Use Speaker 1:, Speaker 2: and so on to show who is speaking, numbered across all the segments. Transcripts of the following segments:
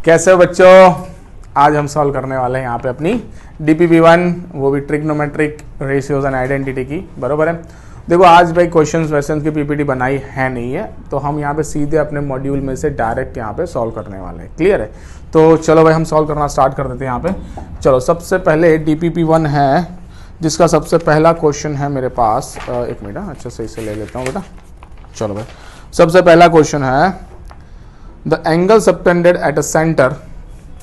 Speaker 1: कैसे हो बच्चों? आज हम सॉल्व करने वाले हैं यहाँ पे अपनी DPP1, वो भी ट्रिग्नोमेट्रिक रेशियोज एंड आइडेंटिटी की। बरोबर है। देखो आज भाई क्वेश्चंस वेश्चंस की PPT बनाई है नहीं है, तो हम यहाँ पे सीधे अपने मॉड्यूल में से डायरेक्ट यहाँ पे सॉल्व करने वाले हैं। क्लियर है? तो चलो भाई हम सॉल्व करना स्टार्ट कर देते हैं यहाँ पे। चलो सबसे पहले DPP1 है, जिसका सबसे पहला क्वेश्चन है मेरे पास। एक मिनट, अच्छा सही से ले लेता हूँ बेटा। चलो भाई सबसे पहला क्वेश्चन है, the angle subtended at a centre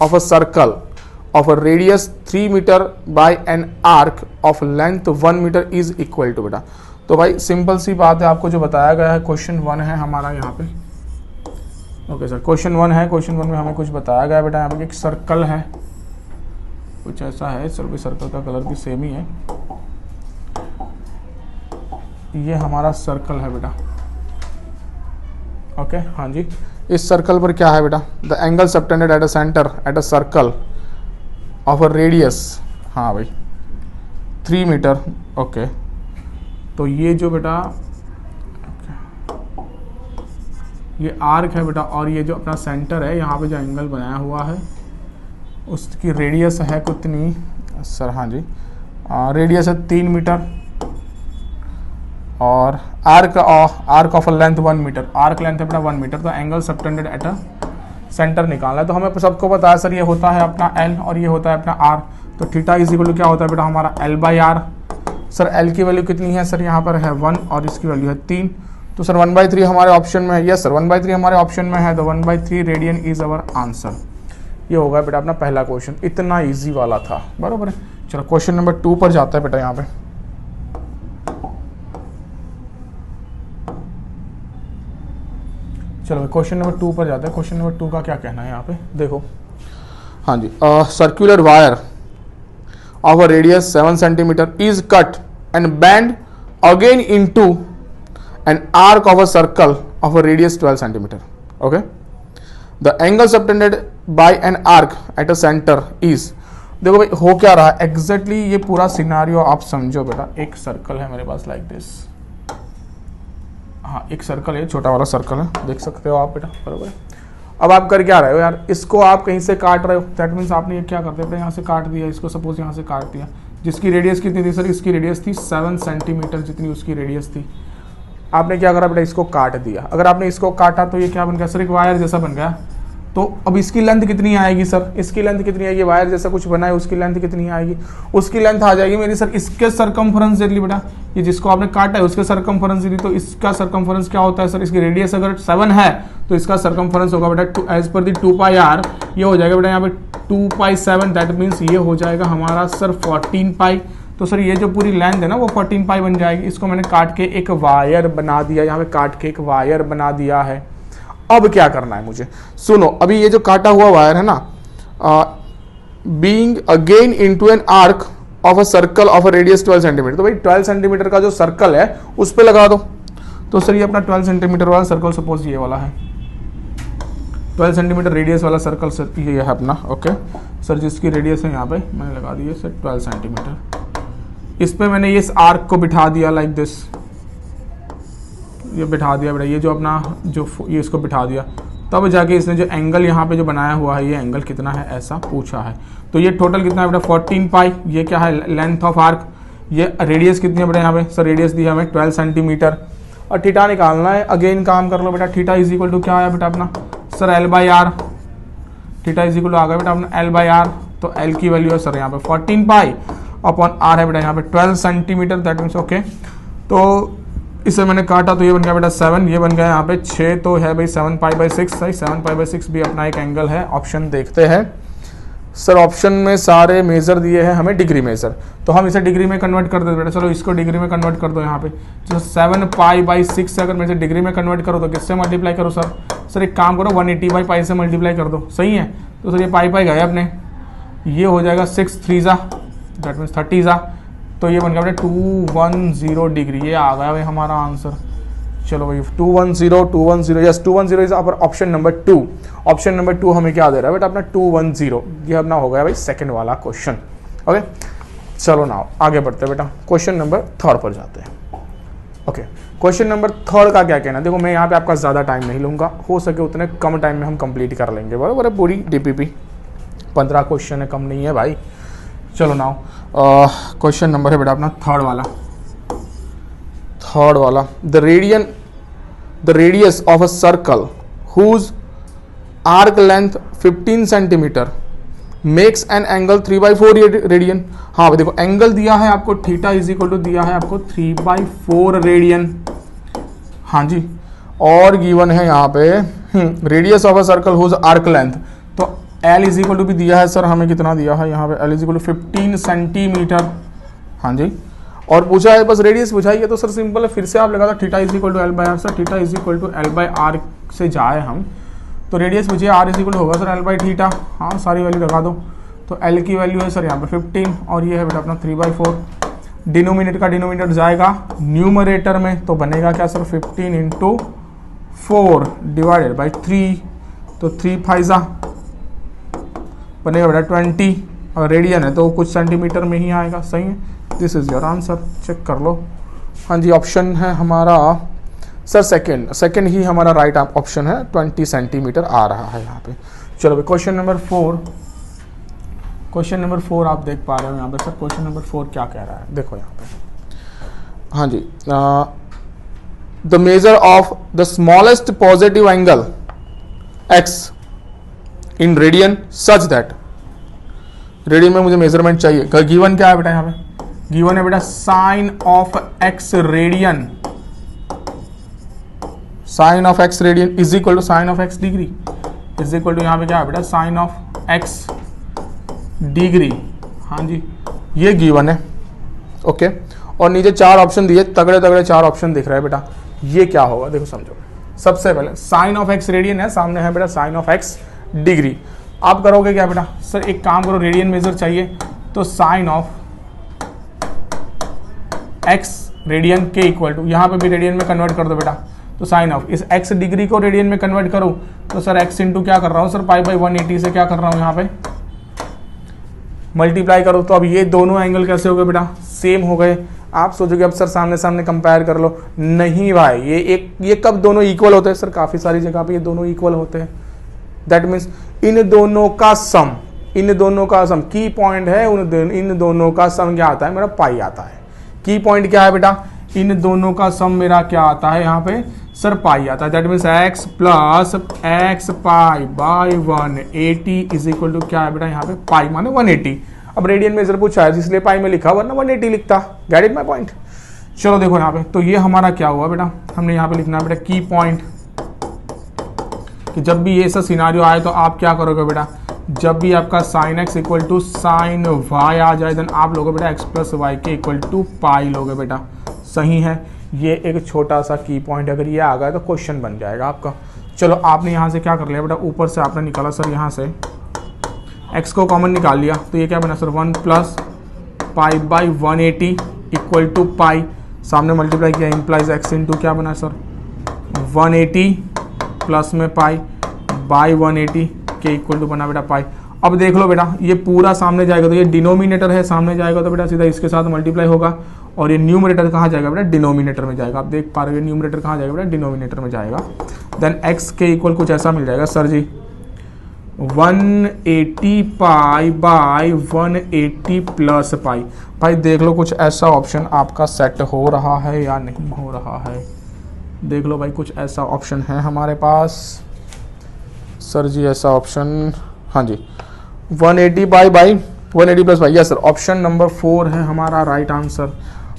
Speaker 1: of a circle of a radius 3 meter by an arc of length 1 meter is equal to। बेटा तो भाई सिंपल सी बात है, आपको जो बताया गया है क्वेश्चन 1 है हमारा यहाँ पे। ओके सर, क्वेश्चन 1 है। क्वेश्चन 1 में हमें कुछ बताया गया है बेटा। यहाँ पे एक सर्कल है, कुछ ऐसा है। सर भी सर्कल का कलर भी सेम ही है। ये हमारा सर्कल है बेटा। ओके हाँ जी, इस सर्कल पर क्या है बेटा? The angle subtended at a centre at a circle of a radius, हाँ भाई 3 मीटर। ओके तो ये जो बेटा ये आर्क है बेटा, और ये जो अपना सेंटर है, यहाँ पे जो एंगल बनाया हुआ है उसकी रेडियस है कितनी सर? हाँ जी रेडियस है 3 मीटर, और arc of a length 1 metre. Arc length है बेटा 1 मीटर। तो angle subtended at a centre निकालना है। तो हमें सबको पता है सर, ये होता है अपना L और ये होता है अपना R। तो थीटा इज इक्वल टू क्या होता है बेटा हमारा L/R। सर L की वैल्यू कितनी है सर? यहाँ पर है 1 और इसकी वैल्यू है 3। तो सर 1/3 हमारे ऑप्शन में है। यस सर 1/3 हमारे ऑप्शन में है। तो 1/3 रेडियन इज अवर आंसर। ये होगा बेटा अपना पहला क्वेश्चन। इतना ईजी वाला था। बराबर है। चलो क्वेश्चन नंबर 2 पर जाता है बेटा। यहाँ पे चलो क्वेश्चन नंबर 2 पर जाते हैं। क्वेश्चन नंबर 2 का क्या कहना है यहाँ पे देखो। हाँ जी, circular wire of a radius 7 centimetre is cut and bent again into an arc of a circle of a radius 12 centimetre. Okay the angle subtended by an arc at a centre is. देखो भाई हो क्या रहा है exactly ये पूरा scenario आप समझो बेटा। एक सर्कल है मेरे पास लाइक दिस। हाँ एक सर्कल है, छोटा वाला सर्कल है, देख सकते हो आप बेटा। बराबर है। अब आप कर क्या रहे हो यार? इसको आप कहीं से काट रहे हो। दैट मीन्स आपने ये क्या करते हैं, यहाँ से काट दिया इसको। सपोज यहाँ से काट दिया, जिसकी रेडियस कितनी थी सर? इसकी रेडियस थी 7 सेंटीमीटर, जितनी उसकी रेडियस थी। आपने क्या करा बेटा? इसको काट दिया। अगर आपने इसको काटा तो ये क्या बन गया सर? एक वायर जैसा बन गया। तो अब इसकी लेंथ कितनी आएगी सर? इसकी लेंथ कितनी आएगी? वायर जैसा कुछ बना है, उसकी लेंथ कितनी आएगी? उसकी लेंथ आ जाएगी मेरी सर इसके सरकमफरेंस जितनी बेटा। ये जिसको आपने काटा है उसके सरकमफरेंस जितनी। तो इसका सरकमफरेंस क्या होता है सर? इसकी रेडियस अगर 7 है तो इसका सरकमफरेंस होगा बेटा एज पर दी 2πr। ये हो जाएगा बेटा यहाँ पे 2π7। दैट मीन्स ये हो जाएगा हमारा सर 14π। तो सर ये जो पूरी लेंथ है ना वो 14π बन जाएगी। इसको मैंने काट के एक वायर बना दिया। यहाँ पे काट के एक वायर बना दिया है। अब क्या करना है मुझे? सुनो, अभी ये जो काटा हुआ वायर है ना, being again into an arc of a circle of a radius 12 centimetre. तो भाई 12 सेंटीमीटर का जो सर्कल है उस पे लगा दो। तो सर ये अपना 12 सेंटीमीटर वाला सर्कल, सपोज ये वाला है 12 सेंटीमीटर रेडियस वाला सर्कल सर, ये है अपना। ओके सर जिसकी रेडियस है यहाँ पे मैंने लगा दी है सर 12 सेंटीमीटर। इस पे मैंने इस आर्क को बिठा दिया लाइक दिस। ये बिठा दिया बेटा, ये जो अपना जो ये इसको बिठा दिया। तब जाके इसने जो एंगल यहाँ पे जो बनाया हुआ है, ये एंगल कितना है ऐसा पूछा है। तो ये टोटल कितना है बेटा? 14π। ये क्या है? Length of arc. ये रेडियस कितनी है बेटा यहाँ पे? सर रेडियस दी है हमें 12 सेंटीमीटर। और थीटा निकालना है। अगेन काम कर लो बेटा। थीटा इज इक्वल टू क्या आया बेटा अपना sir? L/R। Theta is equal to आ गया बेटा अपना L/R। तो L की वैल्यू है सर यहाँ पे 14π अपॉन R है बेटा यहाँ पे 12 सेंटीमीटर। That means okay. तो इसे मैंने काटा तो ये बन गया बेटा 7। ये बन गया यहाँ पे 6। तो है भाई 7π/6। सही 7π/6 भी अपना एक एंगल है। ऑप्शन देखते हैं सर। ऑप्शन में सारे मेजर दिए हैं हमें डिग्री मेजर, तो हम इसे डिग्री में कन्वर्ट कर देते बेटा। चलो इसको डिग्री में कन्वर्ट कर दो। यहाँ पे जो 7π/6 अगर मैं इसे डिग्री में कन्वर्ट करूँ तो किससे मल्टीप्लाई करो सर? सर एक काम करो 180/π से मल्टीप्लाई कर दो। सही है। तो सर ये पाई गए अपने, ये हो जाएगा 6 3 दैट मीन्स 30। तो ये बन गया बेटा 210 डिग्री। ये आ गया भाई हमारा आंसर। चलो भाई 210 yes 210 is our option number 2। Option number 2 हमें क्या दे रहा है बेटा अपना 210। ये अपना हो गया भाई सेकंड वाला क्वेश्चन। ओके चलो ना आगे बढ़ते हैं बेटा। क्वेश्चन नंबर 3 पर जाते हैं। ओके क्वेश्चन नंबर 3 का क्या कहना है? देखो मैं यहाँ पे आपका ज़्यादा टाइम नहीं लूँगा, हो सके उतने कम टाइम में हम कंप्लीट कर लेंगे, बराबर है। पूरी डीपीपी 15 क्वेश्चन है, कम नहीं है भाई। चलो नाउ क्वेश्चन नंबर है बेटा अपना थर्ड वाला। The radius of a circle whose arc length 15 centimetre makes an angle 3/4 radian. हाँ भाई देखो एंगल दिया है आपको थीटा इज इक्वल टू दिया है आपको 3/4 रेडियन। हाँ जी, और गिवन है यहाँ पे radius of a circle whose arc length, तो एल इज इक्वल टू भी दिया है सर, हमें कितना दिया है यहाँ पे L is equal to 15 centimetre. हाँ जी, और पूछा है बस रेडियस बुझाइए, तो सर सिंपल है, फिर से आप लगा दो theta is equal to L by R. Sir theta is equal to L by R से जाए हम तो रेडियस पूछिए आर इज इक्वल होगा सर एल बाई थीटा। हाँ सारी वैल्यू लगा दो, तो एल की वैल्यू है सर यहाँ पे 15 और ये है बेटा अपना 3/4। डिनोमिनेटर का डिनोमिनेटर जाएगा न्यूमरेटर में, तो बनेगा क्या सर 15 इंटू 4 डिवाइडेड बाई 3, तो 3 फाइजा बनेगा बेटा 20, और रेडियन है तो कुछ सेंटीमीटर में ही आएगा। सही है, this is your answer, check कर लो। हाँ जी, ऑप्शन है हमारा सर सेकंड ही हमारा राइट ऑप्शन है, 20 सेंटीमीटर आ रहा है यहाँ पे। चलो भाई क्वेश्चन नंबर 4 आप देख पा रहे हो यहाँ पे। सर क्वेश्चन नंबर 4 क्या कह रहा है, देखो यहाँ पे। हाँ जी, the measure of the smallest positive angle x in radian such that, radian में मुझे मेजरमेंट चाहिए। गिवन क्या है बेटा यहाँ पे? गिवन है बेटा sine of x radian, sine of x radian is equal to sine of x degree, is equal to यहाँ पे क्या है बेटा साइन ऑफ एक्स डिग्री। हाँ जी, ये गिवन है। ओके, और नीचे 4 ऑप्शन दिए, तगड़े 4 ऑप्शन दिख रहे हैं बेटा। ये क्या होगा देखो समझो। सबसे पहले साइन ऑफ एक्स रेडियन है, सामने है बेटा साइन ऑफ एक्स डिग्री। आप करोगे क्या बेटा? सर एक काम करो, रेडियन मेजर चाहिए तो साइन ऑफ एक्स रेडियन के इक्वल टू, यहाँ पे भी रेडियन में कन्वर्ट कर दो बेटा, तो साइन ऑफ इस एक्स डिग्री को रेडियन में कन्वर्ट करो तो सर एक्स इंटू क्या कर रहा हूँ सर पाई बाई 180 से क्या कर रहा हूँ यहाँ पे मल्टीप्लाई करो, तो अब ये दोनों एंगल कैसे हो गए बेटा? सेम हो गए। आप सोचोगे अब सर सामने सामने कंपेयर कर लो, नहीं भाई, ये कब दोनों इक्वल होते हैं? सर काफी सारी जगह पे ये दोनों इक्वल होते हैं। दैट मीन्स इन दोनों का सम की पॉइंट है, इन दोनों का सम क्या आता है मेरा? पाई आता है। की पॉइंट क्या है बेटा? इन दोनों का सम मेरा क्या आता है यहाँ पे सर? पाई आता है। That means x plus x pi by 180 is equal to क्या है बेटा यहाँ पे? पाई माने 180। अब रेडियन मेजर पूछा है इसलिए पाई में लिखा, वरना 180 लिखता। Gate it my point? चलो देखो यहाँ पे, तो ये हमारा क्या हुआ बेटा? हमने यहाँ पे लिखना है बेटा की पॉइंट, कि जब भी ये ऐसा सिनारियो आए तो आप क्या करोगे बेटा? जब भी आपका sine x equal to sine y आ जाए देन आप लोगे बेटा एक्स प्लस वाई के इक्वल टू पाई लोगे बेटा। सही है, ये एक छोटा सा की पॉइंट, अगर ये आ गया तो क्वेश्चन बन जाएगा आपका। चलो आपने यहाँ से क्या कर लिया बेटा? ऊपर से आपने निकाला सर यहाँ से x को कॉमन निकाल लिया, तो ये क्या बना sir? 1 plus pi by 180 equal to pi, सामने मल्टीप्लाई किया इम्प्लाइज x इंटू क्या बना सर? 180 प्लस में पाई बाई 180 के इक्वल टू बना बेटा पाई। अब देख लो बेटा, ये पूरा सामने जाएगा तो ये डिनोमिनेटर है, सामने जाएगा तो बेटा सीधा इसके साथ मल्टीप्लाई होगा, और ये न्यूमरेटर कहाँ जाएगा बेटा? डिनोमिनेटर में जाएगा। आप देख पा रहे हो न्यूमरेटर कहाँ जाएगा बेटा? डिनोमिनेटर में जाएगा। देन x के इक्वल कुछ ऐसा मिल जाएगा sir ji 180 pi by 180 plus pi. भाई देख लो कुछ ऐसा ऑप्शन आपका सेट हो रहा है या नहीं हो रहा है? देख लो भाई, कुछ ऐसा ऑप्शन है हमारे पास सर जी, ऐसा ऑप्शन। हाँ जी, 180 by 180 plus by. Yes sir, option number 4 है हमारा राइट आंसर।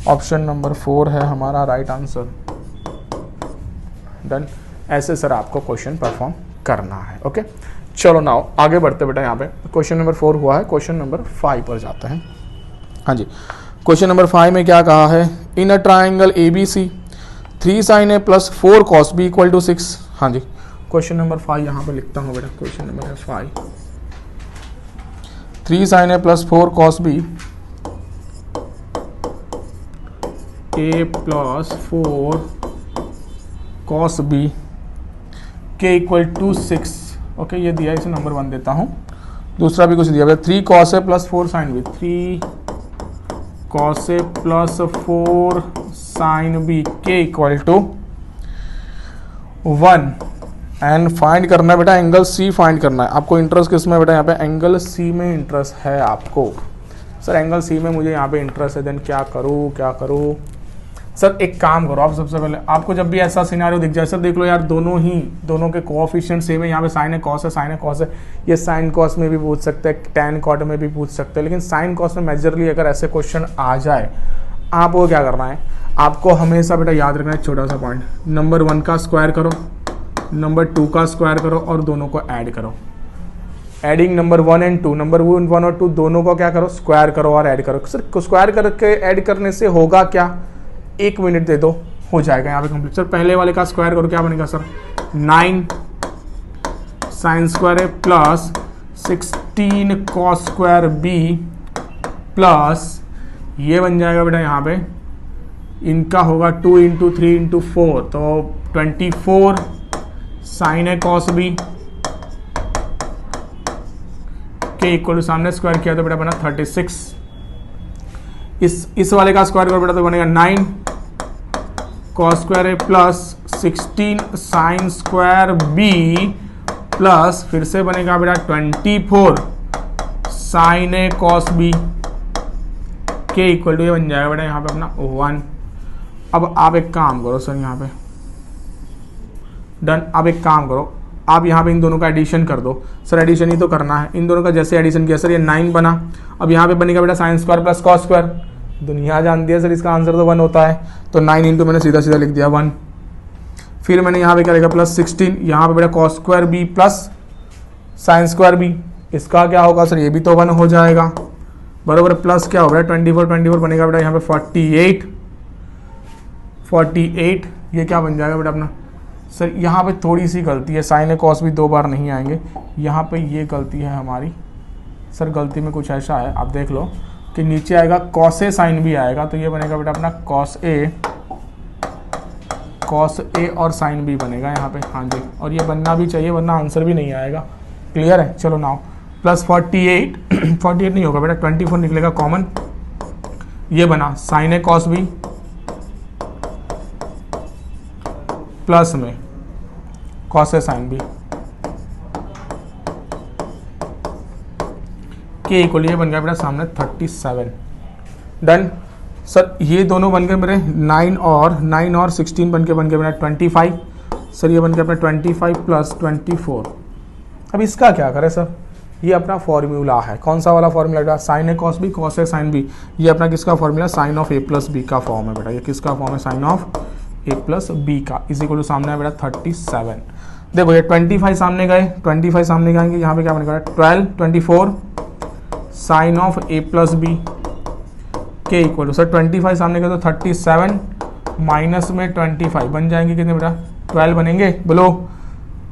Speaker 1: ऑप्शन नंबर 4 है हमारा राइट आंसर। डन। ऐसे सर आपको क्वेश्चन परफॉर्म करना है। ओके, चलो नाउ आगे बढ़ते बेटा। यहाँ पे क्वेश्चन नंबर 4 हुआ है, क्वेश्चन नंबर 5 पर जाते हैं। हाँ जी, क्वेश्चन नंबर 5 में क्या कहा है? In a triangle ABC 3 sin A plus 4 cos B equal to 6। हाँ जी, क्वेश्चन नंबर 5 यहाँ पे लिखता हूँ बेटा। Question number 5, 3 sin A plus 4 cos B A plus 4 cos B के इक्वल टू 6। ओके, ये दिया, इसे नंबर 1 देता हूँ। दूसरा भी कुछ दिया हुआ है, 3 cos A plus 4 sin B, 3 cos A plus 4 sine B के इक्वल टू 1 एंड फाइंड करना है बेटा एंगल सी फाइंड करना है। आपको इंटरेस्ट किस में बेटा? यहाँ पे एंगल सी में इंटरेस्ट है आपको। सर एंगल सी में मुझे यहाँ पे इंटरेस्ट है, देन क्या करूँ? सर एक काम करो आप, सबसे पहले आपको जब भी ऐसा सिनारियो दिख जाए, सर देख लो यार दोनों के कोएफिशिएंट सेम है। यहाँ पे साइन है कॉस है, ये साइन कॉस में भी पूछ सकते हैं, टैन कॉट में भी पूछ सकते हैं, लेकिन साइन कॉस में मेजरली अगर ऐसे क्वेश्चन आ जाए, आपको क्या करना है? आपको हमेशा बेटा याद रखना है छोटा सा पॉइंट, नंबर 1 का स्क्वायर करो, नंबर 2 का स्क्वायर करो और दोनों को ऐड करो। एडिंग नंबर 1 एंड 2, नंबर 1 और 2 दोनों को क्या करो? स्क्वायर करो और ऐड करो। सर स्क्वायर करके ऐड करने से होगा क्या? 1 मिनट दे दो, हो जाएगा यहाँ पे कंप्लीट। सर पहले वाले का स्क्वायर करो, क्या बनेगा सर? 9 साइन स्क्वायर है plus 16 cos square B plus ये बन जाएगा बेटा यहाँ पे, इनका होगा 2 इंटू 3 इंटू 4, तो 24 साइन है कॉस बी के इक्वल टू, सामने स्क्वायर किया तो बेटा बना 36। इस वाले का स्क्वायर करो बेटा तो बनेगा 9 कॉस स्क्वायर है plus 16 sine square B plus फिर से बनेगा बेटा 24 साइन ए कॉस बी के इक्वल टू, ये बन जाएगा बेटा यहाँ पे अपना 1। अब आप एक काम करो सर, यहाँ पे डन। अब एक काम करो, आप यहाँ पे इन दोनों का एडिशन कर दो। सर एडिशन ही तो करना है, इन दोनों का जैसे एडिशन किया सर ये 9 बना। अब यहाँ पे बनेगा बेटा sine square plus cos square, दुनिया जानती है सर इसका आंसर तो 1 होता है, तो 9 इंटू मैंने सीधा सीधा लिख दिया 1। फिर मैंने यहाँ पे क्या लिखा? प्लस 16, यहाँ पे बेटा cos square B plus sine square B, इसका क्या होगा सर? ये भी तो 1 हो जाएगा बराबर। प्लस क्या होगा? 24 बनेगा बेटा यहाँ पे 48, ये क्या बन जाएगा बेटा अपना? सर यहाँ पे थोड़ी सी गलती है, साइन कॉस भी 2 बार नहीं आएंगे, यहाँ पे ये गलती है हमारी। सर गलती में कुछ ऐसा है, आप देख लो कि नीचे आएगा कॉस ए साइन भी आएगा, तो ये बनेगा बेटा अपना कॉस ए और साइन बी बनेगा यहाँ पे। हाँ जी, और ये बनना भी चाहिए वरना आंसर भी नहीं आएगा। क्लियर है? चलो नाउ प्लस 48 नहीं होगा बेटा, 24 निकलेगा कॉमन, ये बना sign A cos B plus में कॉस ए साइन बी के इक्वल, ये बन गया बेटा सामने 37। डन। सर ये दोनों बन गए मेरे 9 और 16 बन गए बेटा 25। सर ये बन गया अपना 25 प्लस 24। अब इसका क्या करें सर? ये अपना फॉर्मूला है, कौन सा वाला फॉर्मूला बेटा? Sine A cos B cos A sine B, ये अपना किसका formula? Sine of A plus B का फॉर्म है बेटा। ये किसका फॉर्म है? Sine of A plus B का, इज इक्वल टू सामने है बेटा 37। देखो ये 25 सामने गए, 25 सामने गएंगे, यहाँ पे क्या बनेगा? 24 sine of A plus B के इक्वल टू, सर 25 सामने गए तो 37 माइनस में 25 बन जाएंगे कितने बेटा? 12 बनेंगे। बोलो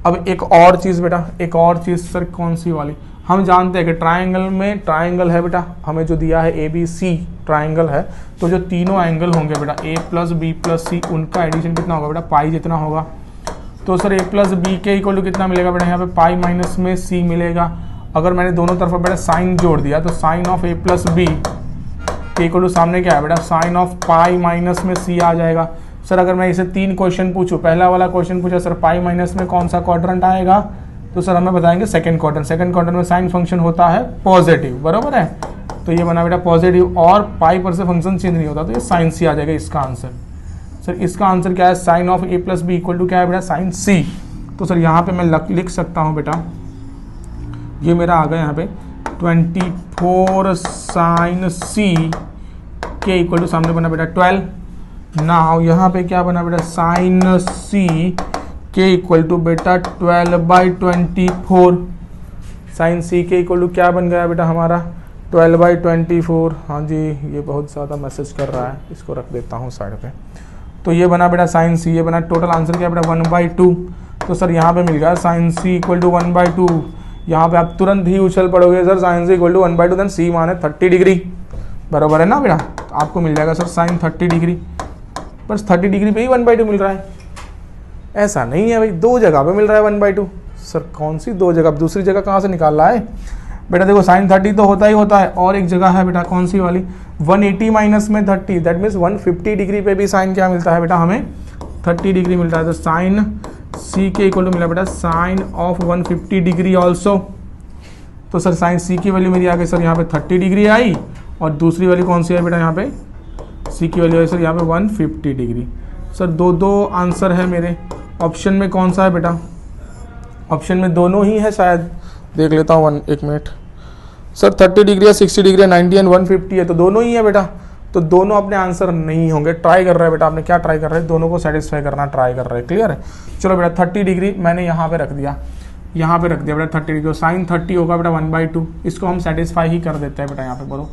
Speaker 1: अब एक और चीज़ बेटा, एक और चीज़ सर कौन सी वाली? हम जानते हैं कि ट्राइंगल में ट्राइंगल है बेटा, हमें जो दिया है ABC ट्राइंगल है, तो जो तीनों एंगल होंगे बेटा A प्लस बी प्लस सी, उनका एडिशन कितना होगा बेटा? पाई जितना होगा। तो सर A प्लस बी के इक्वल टू कितना मिलेगा बेटा? यहाँ पे पाई माइनस में C मिलेगा। अगर मैंने दोनों तरफ बेटा साइन जोड़ दिया तो sine of A plus B के इक्वल टू सामने क्या है बेटा? साइन ऑफ पाई माइनस में C आ जाएगा। सर अगर मैं इसे 3 क्वेश्चन पूछूं, पहला वाला क्वेश्चन पूछा सर पाई माइनस में कौन सा क्वाड्रेंट आएगा, तो सर हमें बताएंगे सेकंड क्वाड्रेंट में साइन फंक्शन होता है पॉजिटिव, बराबर है। तो ये बना बेटा पॉजिटिव और पाई पर से फंक्शन चेंज नहीं होता, तो ये साइन सी आ जाएगा इसका आंसर। सर इसका आंसर क्या है? Sine of A plus B equal to क्या है बेटा? Sine C. तो सर यहाँ पे मैं लिख सकता हूँ बेटा, ये मेरा आ गया यहाँ पे 24 साइन सी के इक्वल टू सामने बना बेटा 12। नाउ यहाँ पे क्या बना बेटा? साइन सी के इक्वल टू बेटा 12/24। साइन सी के इक्वल टू क्या बन गया बेटा हमारा? 12/24। हाँ जी, ये बहुत ज़्यादा मैसेज कर रहा है, इसको रख देता हूँ साइड पे। तो ये बना बेटा साइन सी, ये बना टोटल आंसर क्या बेटा? 1/2। तो सर यहाँ पे मिल गया साइन सी इक्वल टू 1/2। यहाँ पे आप तुरंत ही उछल पड़ोगे sir sine C equal to 1/2, then C माने 30 डिग्री, बराबर है ना बेटा? तो आपको मिल जाएगा सर साइन 30 डिग्री, बस 30 डिग्री पे ही 1/2 मिल रहा है। ऐसा नहीं है भाई, 2 जगह पे मिल रहा है 1/2। सर कौन सी 2 जगह? दूसरी जगह कहाँ से निकाल रहा है? बेटा देखो साइन 30 तो होता ही होता है, और एक जगह है बेटा कौन सी वाली 180 माइनस में 30, दैट मीन्स 150 डिग्री पे भी साइन क्या मिलता है बेटा हमें 30 डिग्री मिलता है। तो साइन सी के इक्वल टू मिला बेटा साइन ऑफ 150 डिग्री ऑल्सो। तो सर साइन सी की वैल्यू मेरी आ गई सर यहाँ पे 30 डिग्री आई, और दूसरी वाली कौन सी है बेटा यहाँ पे सी की वैल्यू है सर यहाँ पे 150 डिग्री। सर दो आंसर है मेरे, ऑप्शन में कौन सा है बेटा, ऑप्शन में दोनों ही है शायद, देख लेता हूँ एक मिनट। सर 30 डिग्री है, 60 डिग्री है, 90 एंड 150 है, तो दोनों ही है बेटा। तो दोनों अपने आंसर नहीं होंगे, ट्राई कर रहा है बेटा आपने, क्या ट्राई कर रहे हैं, दोनों को सेटिस्फाई करना ट्राई कर रहे हैं, क्लियर है। चलो बेटा 30 डिग्री मैंने यहाँ पे रख दिया, यहाँ पे रख दिया बेटा 30 डिग्री, साइन 30 होगा बेटा 1/2, इसको हम सेटिस्फाई ही कर देते हैं बेटा यहाँ पे, बोलो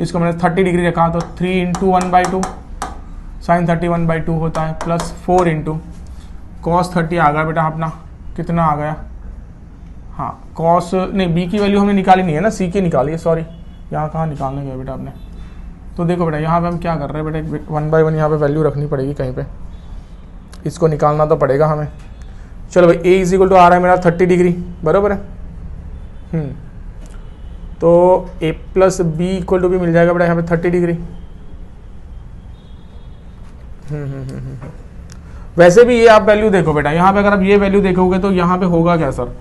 Speaker 1: इसको मैंने 30 डिग्री रखा तो 3 इंटू 1/2 साइन 30 1/2 होता है, प्लस 4 इंटू कॉस 30 आ गया बेटा अपना, कितना आ गया, हाँ कॉस नहीं बी की वैल्यू हमने निकाली नहीं है ना, सी की निकाली है, सॉरी यहाँ कहाँ निकालने गया बेटा आपने। तो देखो बेटा यहाँ पे हम क्या कर रहे हैं बेटा 1/1 यहाँ पे वैल्यू रखनी पड़ेगी कहीं पे, इसको निकालना तो पड़ेगा हमें। चलो भाई ए इज इक्वल टू आ रहा है मेरा 30 डिग्री, बराबर है। तो ए प्लस बी इक्वल टू भी मिल जाएगा बेटा यहाँ पे 30 डिग्री। वैसे भी ये आप वैल्यू देखो बेटा, यहाँ पे अगर आप ये वैल्यू देखोगे तो यहाँ पे होगा क्या सर,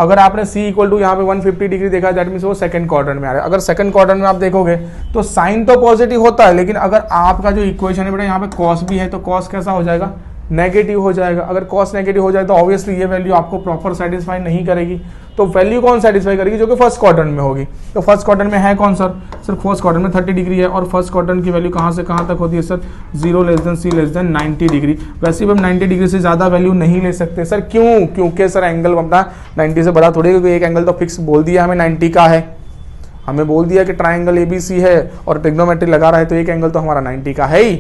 Speaker 1: अगर आपने c इक्वल टू यहाँ पे 150 डिग्री देखा दैट मीन्स वो सेकंड क्वाड्रेंट में आ रहा है। अगर सेकंड क्वाड्रेंट में आप देखोगे तो साइन तो पॉजिटिव होता है, लेकिन अगर आपका जो इक्वेशन है बेटा यहाँ पे कॉस भी है तो कॉस कैसा हो जाएगा, नेगेटिव हो जाएगा। अगर कॉस नेगेटिव हो जाए तो ऑब्वियसली ये वैल्यू आपको प्रॉपर सेटिस्फाई नहीं करेगी। तो वैल्यू कौन सेटिस्फाई करेगी, जो कि फर्स्ट क्वाड्रेंट में होगी। तो फर्स्ट क्वाड्रेंट में है कौन सर, फर्स्ट क्वाड्रेंट में 30 डिग्री है, और फर्स्ट क्वाड्रेंट की वैल्यू कहाँ से कहाँ तक होती है सर, 0 लेस देन सी लेस देन 90 डिग्री। वैसे भी हम 90 डिग्री से ज़्यादा वैल्यू नहीं ले सकते सर, क्यों, क्योंकि सर एंगल अपना 90 से बड़ा थोड़ी, क्योंकि एक एंगल तो फिक्स बोल दिया हमें 90 का है, हमें बोल दिया कि ट्राइंगल ABC है और ट्रिग्नोमेट्री लगा रहा है, तो एक एंगल तो हमारा 90 का है ही।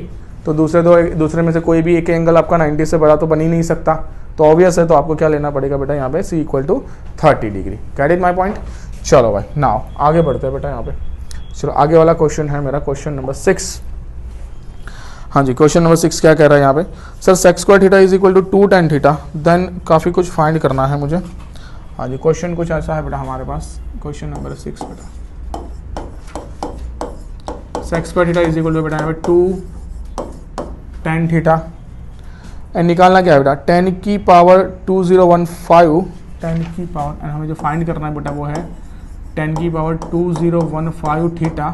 Speaker 1: तो दूसरे में से कोई भी एक एंगल आपका 90 से बड़ा तो बन ही नहीं सकता, तो ऑब्वियस है, तो आपको क्या लेना पड़ेगा बेटा यहाँ पे c equal to 30 degree. Get it my point. चलो भाई नाउ आगे बढ़ते हैं बेटा यहाँ पे। चलो आगे वाला क्वेश्चन है मेरा क्वेश्चन नंबर 6। हाँ जी क्वेश्चन नंबर 6 क्या कह रहा है यहाँ पे, sir sec square theta is equal to 2 tan theta, then काफ़ी कुछ फाइंड करना है मुझे। हाँ जी क्वेश्चन कुछ ऐसा है बेटा हमारे पास, क्वेश्चन नंबर 6 बेटा, sec square theta is equal to बेटा यहाँ पे 2 tan थीटा, एंड निकालना क्या है बेटा 10 की पावर 2015, 10 की पावर, एंड हमें जो फाइंड करना है बेटा वो है 10 की पावर 2015 थीटा,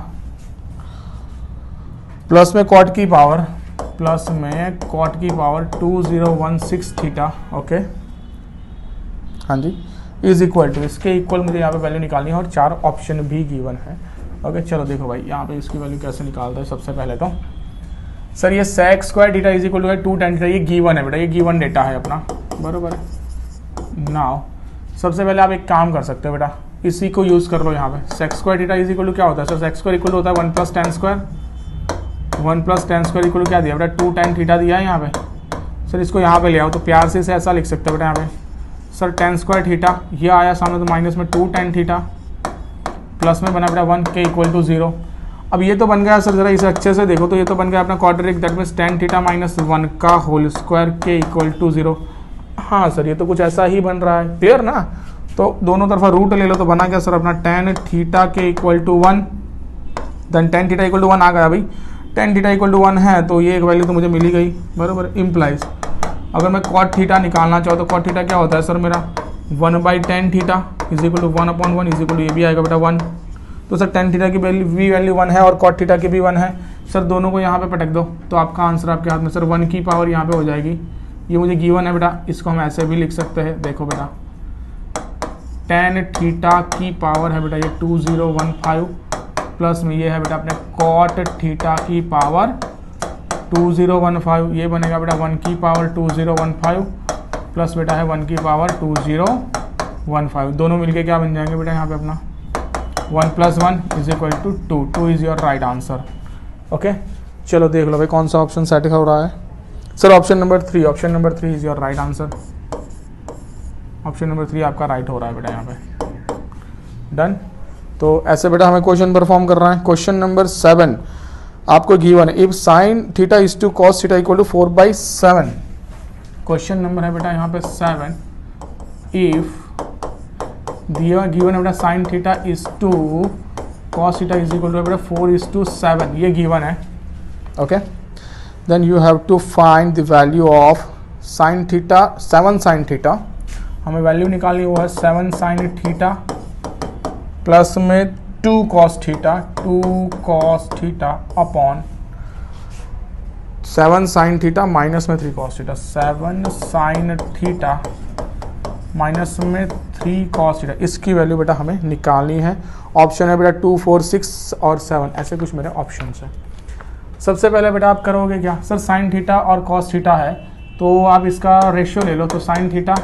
Speaker 1: प्लस में कॉट की पावर 2016 थीटा, ओके हाँ जी, इज इक्वल टू, इसके इक्वल मुझे यहाँ पे वैल्यू निकालनी है और 4 ऑप्शन भी गिवन है। ओके चलो देखो भाई यहाँ पे इसकी वैल्यू कैसे निकालता है। सबसे पहले तो सर ये sec square theta is equal to 2 tan theta, ये गिवन है बेटा, ये गिवन डेटा है अपना, बरोबर है। नाउ सबसे पहले आप एक काम कर सकते हो बेटा, इसी को यूज़ कर लो यहाँ पे। Sec square theta is equal to क्या होता है सर, सेक्स स्क्वायर इक्वल होता है 1 + tan square, 1 + tan square equal क्या दिया बेटा 2 tan थीटा दिया है यहाँ पे। सर इसको यहाँ पे ले आओ तो प्यार से इसे ऐसा लिख सकते हो बेटा यहाँ पे, सर tan स्क्वायर थीटा ये आया सामने तो माइनस में 2 tan थीटा, प्लस में बना बेटा 1 के इक्वल टू 0। अब ये तो बन गया सर, जरा इसे अच्छे से देखो तो ये तो बन गया अपना quadratic, that means tan theta minus 1 का होल स्क्वायर के इक्वल टू 0। हाँ सर ये तो कुछ ऐसा ही बन रहा है, क्लियर ना। तो दोनों तरफा रूट ले लो तो बना क्या सर अपना tan थीटा के equal to 1, then tan theta equal to 1 आ गया भाई। tan थीटा इक्वल टू 1 है तो ये एक वैल्यू तो मुझे मिल ही गई, बराबर। इम्प्लाइज अगर मैं cot थीटा निकालना चाहूँ तो cot थीटा क्या होता है सर मेरा 1/tan theta is equal to 1/1 is equal to ये भी आएगा बेटा 1। तो सर tan थीटा की वैल्यू 1 है और cot थीटा की भी 1 है। सर दोनों को यहाँ पे पटक दो तो आपका आंसर आपके हाथ में सर 1 की पावर यहाँ पे हो जाएगी। ये मुझे गिवन है बेटा, इसको हम ऐसे भी लिख सकते हैं, देखो बेटा tan थीटा की पावर है बेटा ये 2015, प्लस में ये है बेटा अपने cot थीटा की पावर 2015, ये बनेगा बेटा 1 की पावर 2015 प्लस बेटा है 1 की पावर 2015, दोनों मिलके क्या बन जाएंगे बेटा यहाँ पे अपना 1 + 1 is equal to 2, 2 is your right answer. Okay चलो देख लो भाई कौन सा ऑप्शन सेटिस्फाई हो रहा है sir, option number 3, option number 3 is your right answer. Option number 3 आपका राइट हो रहा है बेटा यहाँ पे, डन। तो ऐसे बेटा हमें क्वेश्चन परफॉर्म कर रहा है। क्वेश्चन नंबर 7 आपको गिवन है, if sine theta is two cos theta equal to 4/7। Question number है बेटा यहाँ पे 7, इफ दिया गिवन है बेटा sine theta is two cos theta is equal to बेटा 4:7, ये गिवन है। Okay, then you have to find the value of sine theta, 7 sine theta, हमें वैल्यू निकालनी हुआ है 7 साइन थीटा प्लस में 2 cos theta, 2 cos theta upon 7 sine theta minus में 3 cos theta, 7 sine theta minus में 3 cos theta, इसकी value बेटा हमें निकालनी है। ऑप्शन है बेटा 2, 4, 6 और 7, ऐसे कुछ मेरे ऑप्शन है। सबसे पहले बेटा आप करोगे क्या, सर साइन थीटा और कॉस थीटा है तो आप इसका रेशियो ले लो, तो sign theta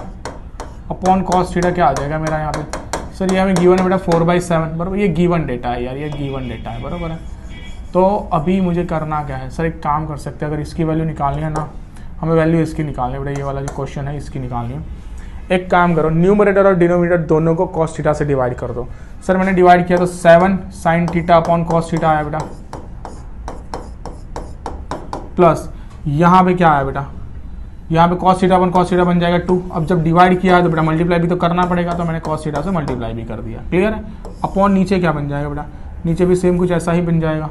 Speaker 1: upon cos theta क्या आ जाएगा मेरा यहाँ पे, सर ये हमें गिवन है बेटा 4/7, बराबर, ये गिवन डेटा है यार, ये गिवन डेटा है, बराबर है। तो अभी मुझे करना क्या है, सर एक काम कर सकते हैं, अगर इसकी वैल्यू निकालनी है ना, हमें वैल्यू इसकी निकालनी है बेटा, ये वाला जो क्वेश्चन है इसकी निकालनी है। एक काम करो, न्यूमरेटर और डिनोमिनेटर दोनों को कॉस थीटा से डिवाइड कर दो। सर मैंने डिवाइड किया तो 7 sine theta upon cos theta आया बेटा, प्लस यहाँ पे क्या आया बेटा, यहाँ पे कॉस थीटा अपन कॉस थीटा बन जाएगा 2। अब जब डिवाइड किया है तो बेटा मल्टीप्लाई भी तो करना पड़ेगा, तो मैंने कॉस थीटा से मल्टीप्लाई भी कर दिया, क्लियर है। अपॉन नीचे क्या बन जाएगा बेटा, नीचे भी सेम कुछ ऐसा ही बन जाएगा,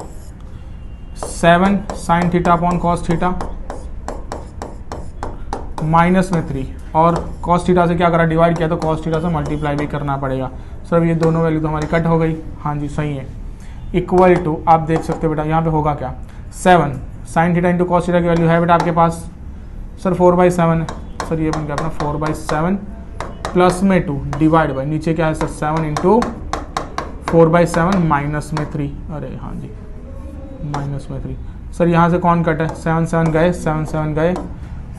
Speaker 1: 7 sine theta upon cos theta minus में 3, और कॉस थीटा से क्या करा, डिवाइड किया तो कॉस थीटा से मल्टीप्लाई भी करना पड़ेगा। सर ये दोनों वैल्यू तो हमारी कट हो गई, हाँ जी सही है, इक्वल टू आप देख सकते हो बेटा यहाँ पे होगा क्या, 7 sine theta into cos theta की वैल्यू है बेटा आपके पास, सर 4/7 है, सर ये बन गया अपना 4/7 प्लस में 2 डिवाइड बाई नीचे क्या है सर 7 इंटू 4/7 माइनस में 3, अरे हाँ जी माइनस में 3, सर यहाँ से कौन कट है, 7 गए, 7 गए,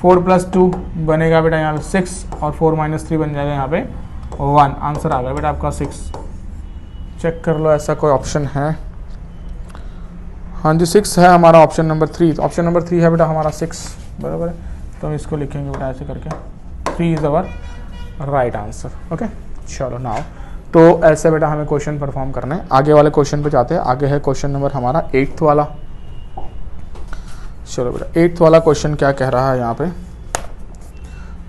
Speaker 1: 4 + 2 बनेगा बेटा यहाँ पे 6 और 4 - 3 बन जाएगा यहाँ पे 1, आंसर आ गया बेटा आपका 6। चेक कर लो ऐसा कोई ऑप्शन है, हाँ जी 6 है हमारा ऑप्शन नंबर 3, ऑप्शन नंबर 3 है बेटा हमारा 6, बराबर है। तो हम इसको लिखेंगे बेटा ऐसे करके, 3 is our right answer. Okay चलो नाउ, तो ऐसे बेटा हमें क्वेश्चन परफॉर्म करना है। आगे वाले क्वेश्चन पे जाते हैं, आगे है क्वेश्चन नंबर हमारा 8th वाला। चलो बेटा 8th वाला क्वेश्चन क्या कह रहा है यहाँ पे,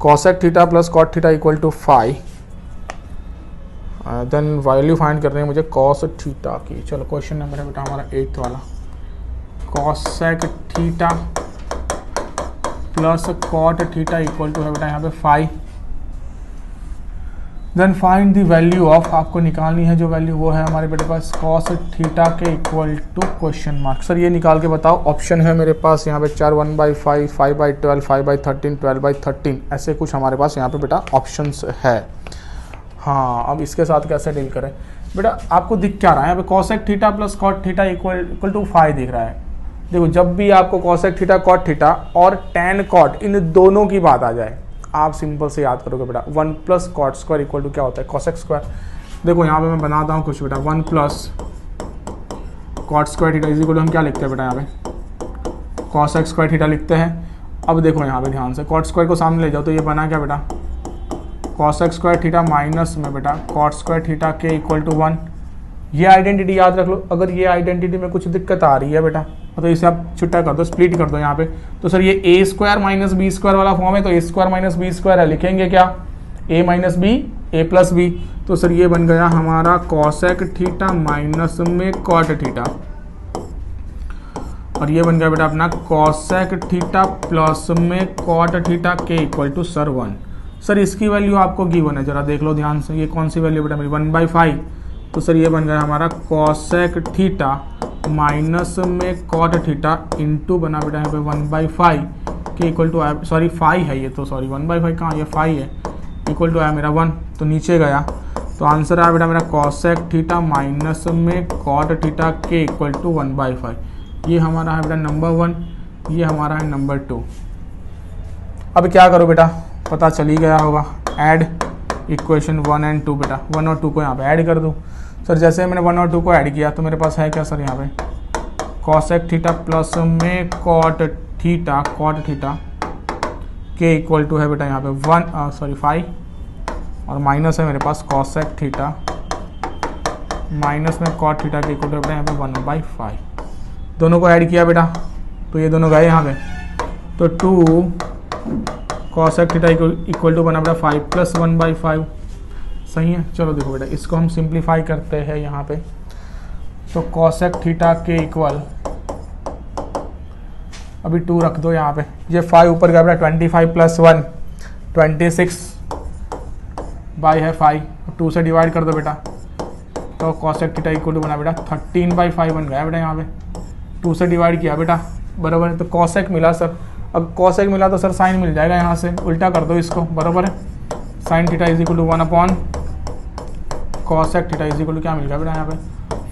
Speaker 1: cosec theta plus cot theta equal to 5, then value find करनी है मुझे cos थीटा की। चलो क्वेश्चन नंबर है बेटा हमारा 8th वाला, cosec theta plus cot theta equal to है बेटा यहाँ पे 5, then find the value of, आपको निकालनी है जो वैल्यू वो है हमारे बेटे पास cos थीटा के equal to question mark. Sir ये निकाल के बताओ, ऑप्शन है मेरे पास यहाँ पे 4, 1/5, 5/12, 5/13, 12/13, ऐसे कुछ हमारे पास यहाँ पे बेटा ऑप्शंस है। हाँ अब इसके साथ कैसे डील करें बेटा, आपको दिख क्या रहा है यहाँ पे, cosec theta plus cot theta equal to 5 दिख रहा है। देखो जब भी आपको cosec थीटा कॉट थीटा और tan कॉट इन दोनों की बात आ जाए, आप सिंपल से याद करोगे बेटा 1 + कॉट स्क्वायर इक्वल टू क्या होता है cosec स्क्वायर। देखो यहाँ पे मैं बनाता हूँ कुछ बेटा, 1 + cot square theta is equal to हम क्या लिखते हैं बेटा यहाँ पे cosec स्क्वायर थीटा लिखते हैं। अब देखो यहाँ पे ध्यान से कॉट स्क्वायर को सामने ले जाओ तो ये बना क्या बेटा cosec स्क्वायर थीटा माइनस में बेटा कॉट स्क्वायर थीटा के इक्वल टू 1। ये आइडेंटिटी याद रख लो, अगर ये आइडेंटिटी में कुछ दिक्कत आ रही है बेटा तो इसे आप छुट्टा कर दो, स्प्लिट कर दो यहाँ पे। तो सर ये a² - b² वाला फॉर्म है, तो a² - b² है, लिखेंगे क्या a - b a + b, तो सर ये बन गया हमारा cosec थीटा माइनस में कॉट थीटा, और ये बन गया बेटा अपना cosec थीटा प्लस में कॉट थीटा के इक्वल टू सर 1। सर इसकी वैल्यू आपको गिवन है, जरा देख लो ध्यान से, ये कौन सी वैल्यू बेटा मेरी 1/5, तो सर ये बन गया हमारा cosec थीटा माइनस में कॉट थीटा इंटू बना बेटा यहाँ पे 1/5 के इक्वल टू आया, सॉरी 5 है ये तो, सॉरी 1/5 कहाँ, ये 5 है, इक्वल टू आया मेरा 1, तो नीचे गया तो आंसर आया बेटा मेरा cosec थीटा माइनस में कॉट थीटा के इक्वल टू 1/5। ये हमारा है बेटा नंबर 1, ये हमारा है नंबर 2। अब क्या करो बेटा, पता चल ही गया होगा, ऐड इक्वेशन 1 और 2 बेटा, 1 और 2 को यहाँ पे ऐड कर दूँ। सर जैसे मैंने 1 और 2 को ऐड किया तो मेरे पास है क्या सर यहाँ पे cosec थीटा प्लस में कॉट थीटा के इक्वल टू है बेटा यहाँ पे 5, और माइनस है मेरे पास cosec थीटा माइनस में कॉट थीटा के इक्वल टू बेटा यहाँ पे 1/5। दोनों को ऐड किया बेटा तो ये दोनों गए यहाँ पे, तो 2 cosec थीटा इक्वल टू बना बेटा 5 + 1/5। सही है। चलो देखो बेटा, इसको हम सिंप्लीफाई करते हैं यहाँ पे। तो कॉसेक थीटा के इक्वल, अभी 2 रख दो यहाँ पे, ये 5 ऊपर गया बेटा 25 + 1 26 बाई है 5, 2 से डिवाइड कर दो बेटा। तो कॉसेक थीटा इक्वल टू बना बेटा 13/5 बन गया बेटा यहाँ पे, 2 से डिवाइड किया बेटा, बराबर है। तो कॉसेक मिला सर, अब कॉसेक मिला तो सर साइन मिल जाएगा, यहाँ से उल्टा कर दो इसको, बराबर है। Sine theta is equal to 1 cosec theta is equal to क्या मिल गया बेटा यहाँ पे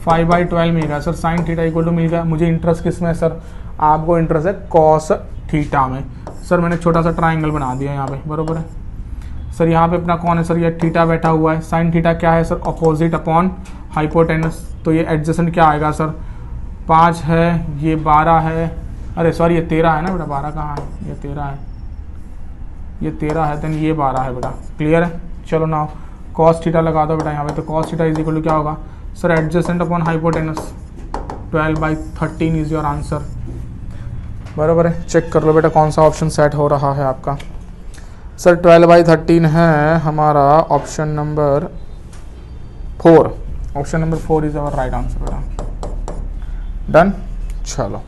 Speaker 1: 5/12 मिल गया sir. Sine theta equal to मिल गया। मुझे इंटरेस्ट किस में है सर, आपको इंटरेस्ट है कॉस थीटा में। सर मैंने छोटा सा ट्राइंगल बना दिया यहाँ पे, बराबर है सर। यहाँ पे अपना कौन है सर, ये थीटा बैठा हुआ है। साइन थीटा क्या है सर, अपोजिट अपॉन हाइपोटेनस। तो ये एडजेसेंट क्या आएगा सर, 5 है, ये 12 है, अरे सॉरी ये 13 है ना बेटा, 12 कहाँ है, ये 13 है, ये 13 है, देन ये 12 है बेटा। क्लियर है। चलो ना कॉस थीटा लगा दो बेटा यहाँ पे। तो cos theta is equal to क्या होगा sir, adjacent upon hypotenuse, 12/13 is your answer, बराबर है। चेक कर लो बेटा कौन सा ऑप्शन सेट हो रहा है आपका। सर 12/13 है हमारा option number 4। Option number 4 is our right answer बेटा। डन। चलो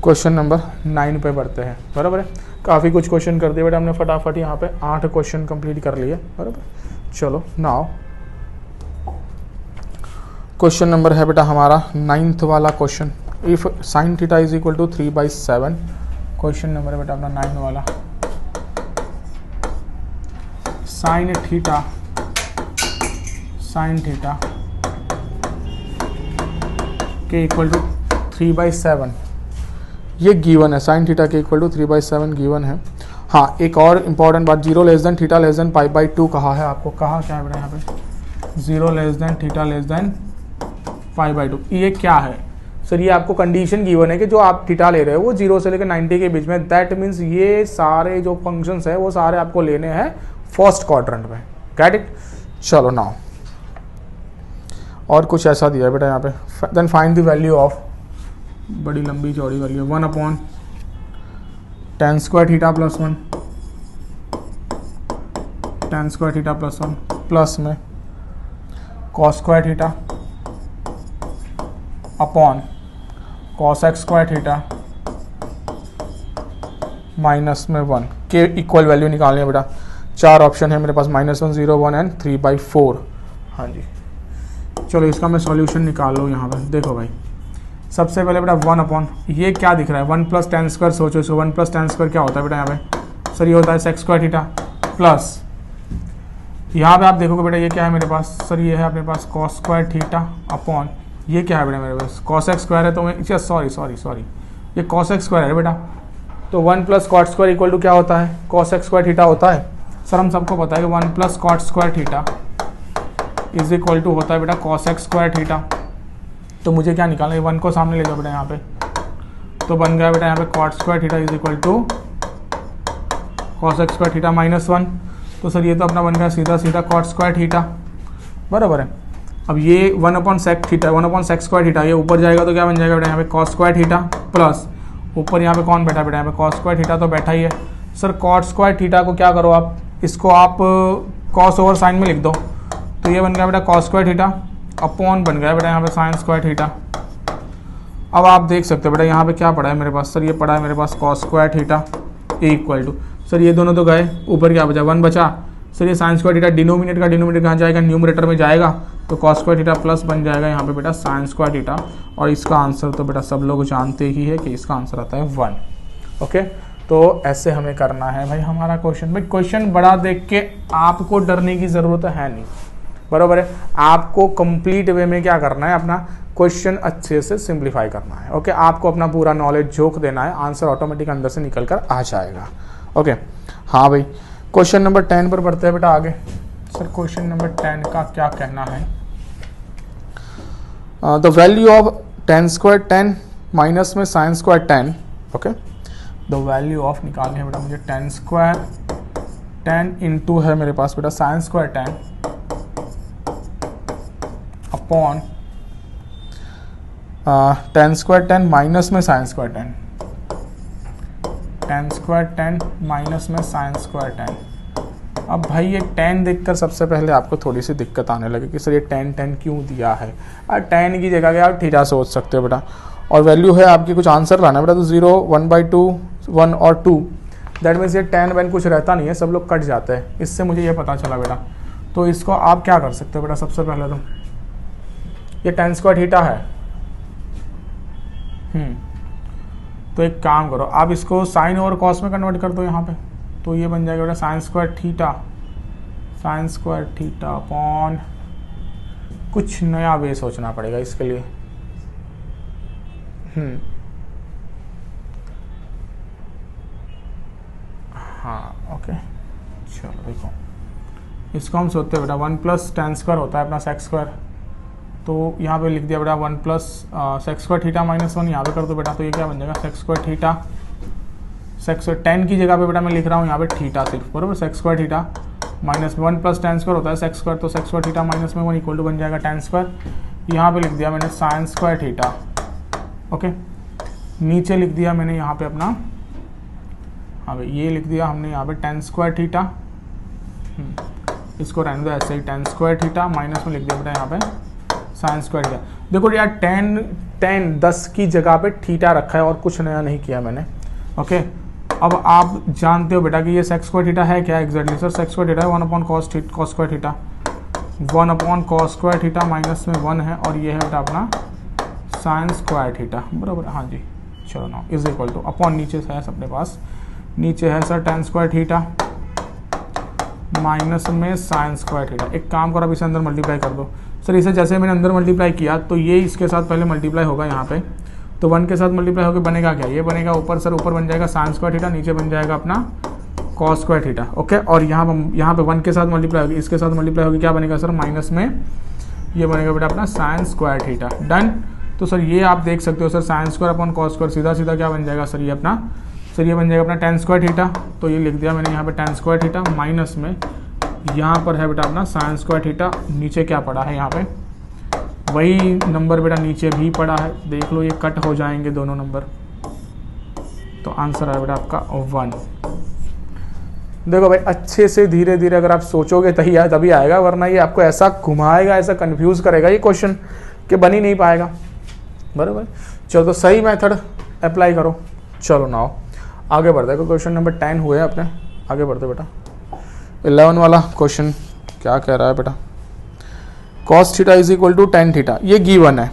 Speaker 1: क्वेश्चन नंबर 9 पे बढ़ते हैं, बराबर है। काफ़ी कुछ क्वेश्चन कर दिए बेटा हमने फटाफट, यहाँ पे 8 क्वेश्चन कंप्लीट कर लिए, बराबर। चलो नाउ क्वेश्चन नंबर है बेटा हमारा 9th वाला question. If sine theta is equal to 3/7, question number है बेटा अपना 9 वाला। साइन थीटा के इक्वल टू 3/7 ये गिवन है। साइन थीटा के इक्वल टू 3/7 गिवन है। हाँ एक और इम्पॉर्टेंट बात, 0 less than theta less than π/2 कहा है आपको, कहा क्या है बेटा यहाँ पे 0 less than theta less than π/2। ये क्या है सर, ये आपको कंडीशन गिवन है कि जो आप थीटा ले रहे हो वो 0 से लेकर 90 के बीच में। दैट मीन्स ये सारे जो फंक्शंस है वो सारे आपको लेने हैं फर्स्ट क्वाड्रेंट में। Get it. चलो नाउ और कुछ ऐसा दिया है बेटा यहाँ पे। Then find the value of, बड़ी लंबी चौड़ी value, 1/tan² theta + 1 tan² theta + 1 plus में cos² theta upon cos² theta minus में 1 के इक्वल वैल्यू निकालनी है बेटा। 4 ऑप्शन है मेरे पास, -1, 0, 1 एंड 3/4। हाँ जी चलो इसका मैं सॉल्यूशन निकाल लो यहाँ पे। देखो भाई सबसे पहले बेटा 1 अपॉन, ये क्या दिख रहा है 1 + tan²। सोचो इसको 1 + tan² क्या होता है बेटा यहाँ पे सर, ये होता है sec² थीटा प्लस, यहाँ पे आप देखोगे बेटा ये क्या है मेरे पास सर, ये है अपने पास cos² थीटा अपॉन, ये क्या है बेटा मेरे पास cos² है। तो मैं सॉरी ये cos² है बेटा। तो 1 + cot² इक्वल टू क्या होता है, cos² थीटा होता है। सर हम सबको पता है कि 1 + cot² theta is equal to होता है बेटा cos² थीटा। तो मुझे क्या निकालना है, 1 को सामने ले जाओ बेटा यहाँ पे। तो बन गया बेटा यहाँ पे cot² theta is equal to cos² theta -1। तो सर ये तो अपना बन गया सीधा cot² थीटा, बराबर है। अब ये 1/sec थीटा 1/sec² थीटा ये ऊपर जाएगा तो क्या बन जाएगा बेटा यहाँ पे cos² थीटा प्लस ऊपर यहाँ पे कौन बैठा बेटा यहाँ पे cos² थीटा तो बैठा ही है। सर cot² थीटा को क्या करो आप, इसको आप cos ओवर साइन में लिख दो। तो ये बन गया बेटा cos² थीटा अपॉन बन गया बेटा यहाँ पे sin² थीटा। अब आप देख सकते हो बेटा यहाँ पे क्या पड़ा है मेरे पास सर, ये पड़ा है मेरे पास cos² theta equal to, sir ये दोनों तो गए, ऊपर क्या बचा 1 बचा। सर ये sin² थीटा डिनोमिनेटर का डिनोमिनेटर कहाँ जाएगा, न्यूमरेटर में जाएगा। तो cos² थीटा प्लस बन जाएगा यहाँ पे बेटा sin² थीटा। और इसका आंसर तो बेटा सब लोग जानते ही है कि इसका आंसर आता है 1। ओके तो ऐसे हमें करना है भाई हमारा क्वेश्चन। भाई क्वेश्चन बड़ा देख के आपको डरने की ज़रूरत है नहीं, बराबर है। आपको कंप्लीट वे में क्या करना है, अपना क्वेश्चन अच्छे से सिंप्लीफाई करना है। ओके आपको अपना पूरा नॉलेज झोंक देना है, आंसर ऑटोमेटिक अंदर से निकल कर आ जाएगा। ओके हाँ भाई क्वेश्चन नंबर 10 पर बढ़ते हैं बेटा आगे। सर क्वेश्चन नंबर 10 का क्या कहना है, the value of tan² 10 minus में sin² 10। Okay the value of निकालनी है बेटा मुझे tan² 10 इंटू है मेरे पास बेटा sin² 10 अपॉन tan² 10 माइनस में sin² 10 tan² 10 माइनस में sin² 10 अब भाई ये tan देखकर सबसे पहले आपको थोड़ी सी दिक्कत आने लगी कि सर ये tan क्यों दिया है। tan की जगह आप थीटा सोच सकते हो बेटा, और वैल्यू है आपकी कुछ आंसर लाना बेटा, तो 0, 1/2, 1 और 2, दैट मीन्स ये tan कुछ रहता नहीं है, सब लोग कट जाते हैं। इससे मुझे ये पता चला बेटा। तो इसको आप क्या कर सकते हो बेटा, सबसे पहले तो ये tan² थीटा है। तो एक काम करो, आप इसको साइन और कॉस में कन्वर्ट कर दो यहाँ पे, तो ये बन जाएगा बेटा sin² थीटा अपॉन, कुछ नया वे सोचना पड़ेगा इसके लिए। हाँ ओके, चलो देखो इसको हम सोचते हैं बेटा 1 + tan² होता है अपना sec², तो यहाँ पे लिख दिया बेटा 1 + sec² थीटा -1, यहाँ पे कर दो बेटा, तो ये क्या बन जाएगा sec² थीटा, tan की जगह पे बेटा मैं लिख रहा हूँ यहाँ पे थीटा सिर्फ, बराबर, sec² थीटा -1 + tan² होता है sec², तो sec² थीटा -1 इक्वल टू बन जाएगा tan²। यहाँ पे लिख दिया मैंने sin² थीटा, ओके। नीचे लिख दिया मैंने यहाँ पे अपना, हाँ भाई ये लिख दिया हमने यहाँ पे tan² थीटा, इसको रहने दो ऐसे ही, tan² थीटा माइनस में लिख दिया बेटा यहाँ पे sin² थीटा। देखो यार tan 10 की जगह पे थीटा रखा है और कुछ नया नहीं किया मैंने, ओके। अब आप जानते हो बेटा कि ये sec² थीटा है क्या एग्जैक्टली, सर sec² थीटा है 1/cos² theta, 1/cos² theta minus में 1 है, और ये है बेटा अपना sin² थीटा, बराबर, हाँ जी। चलो ना इज इक्वल टू अपॉन, नीचे से है अपने पास, नीचे है सर tan² थीटा माइनस में sin² थीटा। एक काम करो, अब इसे अंदर मल्टीप्लाई कर दो। सर इसे जैसे मैंने अंदर मल्टीप्लाई किया तो ये इसके साथ पहले मल्टीप्लाई होगा यहाँ पे, तो 1 के साथ मल्टीप्लाई होकर बनेगा क्या, ये बनेगा ऊपर, सर ऊपर बन जाएगा sin² थीटा, नीचे बन जाएगा अपना cos² थीटा, ओके। और यहाँ पे 1 के साथ मल्टीप्लाई होगी, इसके साथ मल्टीप्लाई होगी, क्या बनेगा सर माइनस में, ये बनेगा बेटा अपना sin² थीटा, डन। तो सर ये आप देख सकते हो सर sin² अपॉन cos², सीधा सीधा क्या बन जाएगा सर, ये अपना, सर ये बन जाएगा अपना tan² थीटा, तो ये लिख दिया मैंने यहाँ पे tan² थीटा माइनस में, यहाँ पर है बेटा अपना sin² थीटा, नीचे क्या पड़ा है यहाँ पे, वही नंबर बेटा नीचे भी पड़ा है, देख लो ये कट हो जाएंगे दोनों नंबर, तो आंसर है बेटा आपका 1। देखो भाई अच्छे से धीरे धीरे अगर आप सोचोगे तभी आएगा, वरना ये आपको ऐसा घुमाएगा, ऐसा कंफ्यूज करेगा ये क्वेश्चन कि बन ही नहीं पाएगा, बराबर। चलो तो सही मेथड अप्लाई करो। चलो नाउ आगे बढ़ते हैं, क्वेश्चन नंबर 10 हुए अपने, आगे बढ़ते बेटा। 11 वाला क्वेश्चन क्या कह रहा है बेटा, cos theta is equal to tan theta, ये गिवन है,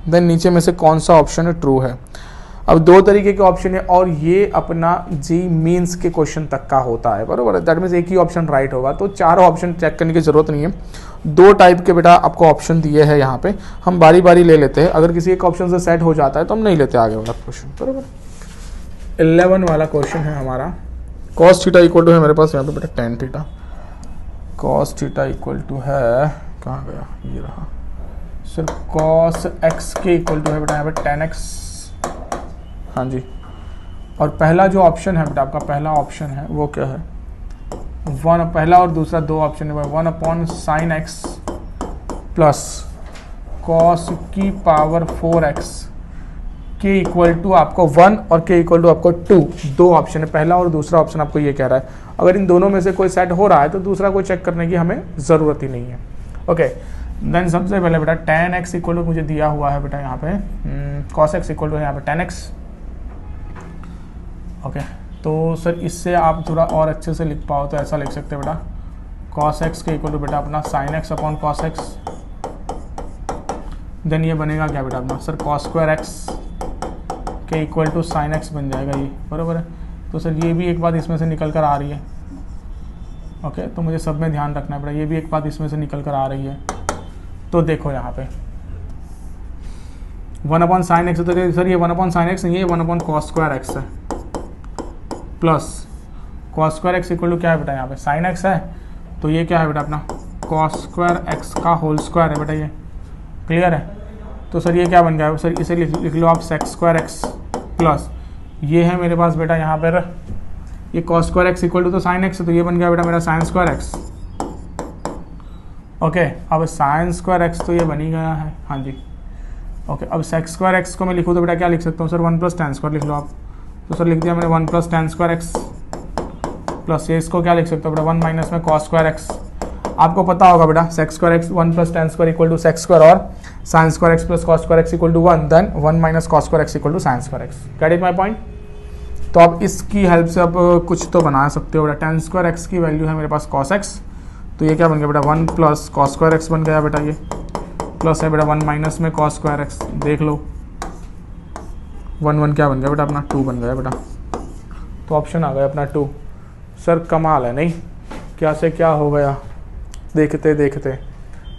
Speaker 1: देन नीचे में से कौन सा ऑप्शन है ट्रू है। अब दो तरीके के ऑप्शन है, और ये अपना जी मीन्स के क्वेश्चन तक का होता है, बराबर है, दैट मीन्स एक ही ऑप्शन राइट होगा, तो चारों ऑप्शन चेक करने की जरूरत नहीं है। 2 टाइप के बेटा आपको ऑप्शन दिए हैं यहाँ पे, हम बारी बारी ले लेते हैं, अगर किसी एक ऑप्शन से सेट हो जाता है तो हम नहीं लेते आगे वाला क्वेश्चन, बराबर। 11 वाला क्वेश्चन है हमारा, cos थीटा इक्वल टू है मेरे पास यहाँ पे बेटा tan theta, cos theta equal to है, कहाँ गया ये रहा सर, cos x के इक्वल टू है बेटा यहाँ पे tan x, हाँ जी। और पहला जो ऑप्शन है बेटा आपका, पहला ऑप्शन है वो क्या है, पहला और दूसरा 2 ऑप्शन है, 1/sin x प्लस cos की पावर 4x के इक्वल टू आपको 1 और के इक्वल टू आपको 2, 2 ऑप्शन है, पहला और दूसरा ऑप्शन आपको ये कह रहा है। अगर इन दोनों में से कोई सेट हो रहा है तो दूसरा कोई चेक करने की हमें ज़रूरत ही नहीं है, ओके। देन सबसे पहले बेटा tan x इक्वल टू मुझे दिया हुआ है बेटा यहाँ पे, cos x इक्वल टू है यहाँ पे tan x, ओके। तो सर इससे आप थोड़ा और अच्छे से लिख पाओ तो ऐसा लिख सकते हैं बेटा, cos x के इक्वल टू बेटा अपना sin x upon cos x, then ये बनेगा क्या बेटा अपना सर cos² x के इक्वल टू sin x बन जाएगा ये, बराबर है। तो सर ये भी एक बात इसमें से निकल कर आ रही है, ओके। तो मुझे सब में ध्यान रखना पड़ेगा, ये भी एक बात इसमें से निकल कर आ रही है। तो देखो यहाँ पे 1/sin x, तो सर ये 1/sin x नहीं है, ये 1/cos² x है, plus cos² x equal to क्या है बेटा यहाँ पे sin x है, तो ये क्या है बेटा अपना cos² x का होल स्क्वायर है बेटा, ये क्लियर है। तो सर ये क्या बन गया सर, इसे लिख लो आप sec² x प्लस ये है मेरे पास बेटा यहाँ पर ये cos² x इक्वल टू तो sin x है, तो ये बन गया बेटा मेरा sin² x, ओके। अब sin² x तो ये बन ही गया है, हाँ जी, ओके। अब sec² x को मैं लिखूँ तो बेटा क्या लिख सकता हूँ सर, 1 + tan² लिख लो आप, तो सर लिख दिया मैंने 1 + tan² x प्लस ये इसको क्या लिख सकते हो बेटा 1 माइनस में कॉस स्क्वायर एक्स। आपको पता होगा बेटा sec square x 1 plus tan square equal to sec square और sine square x plus cos square x equal to 1, then 1 minus cos square x equal to sine square x. Get it my point. तो अब इसकी help से अब कुछ तो बना सकते हो बेटा। टेन स्क्वायर एक्स की वैल्यू है मेरे पास कॉस एक्स, तो ये क्या बन गया बेटा 1 प्लस कॉस स्क्वायर एक्स बन गया बेटा, ये प्लस है बेटा 1 माइनस में कॉस स्क्वायर एक्स। देख लो 1 1 क्या बन गया बेटा अपना 2 बन गया बेटा। तो ऑप्शन आ गया अपना 2। सर कमाल है नहीं, क्या से क्या हो गया देखते देखते।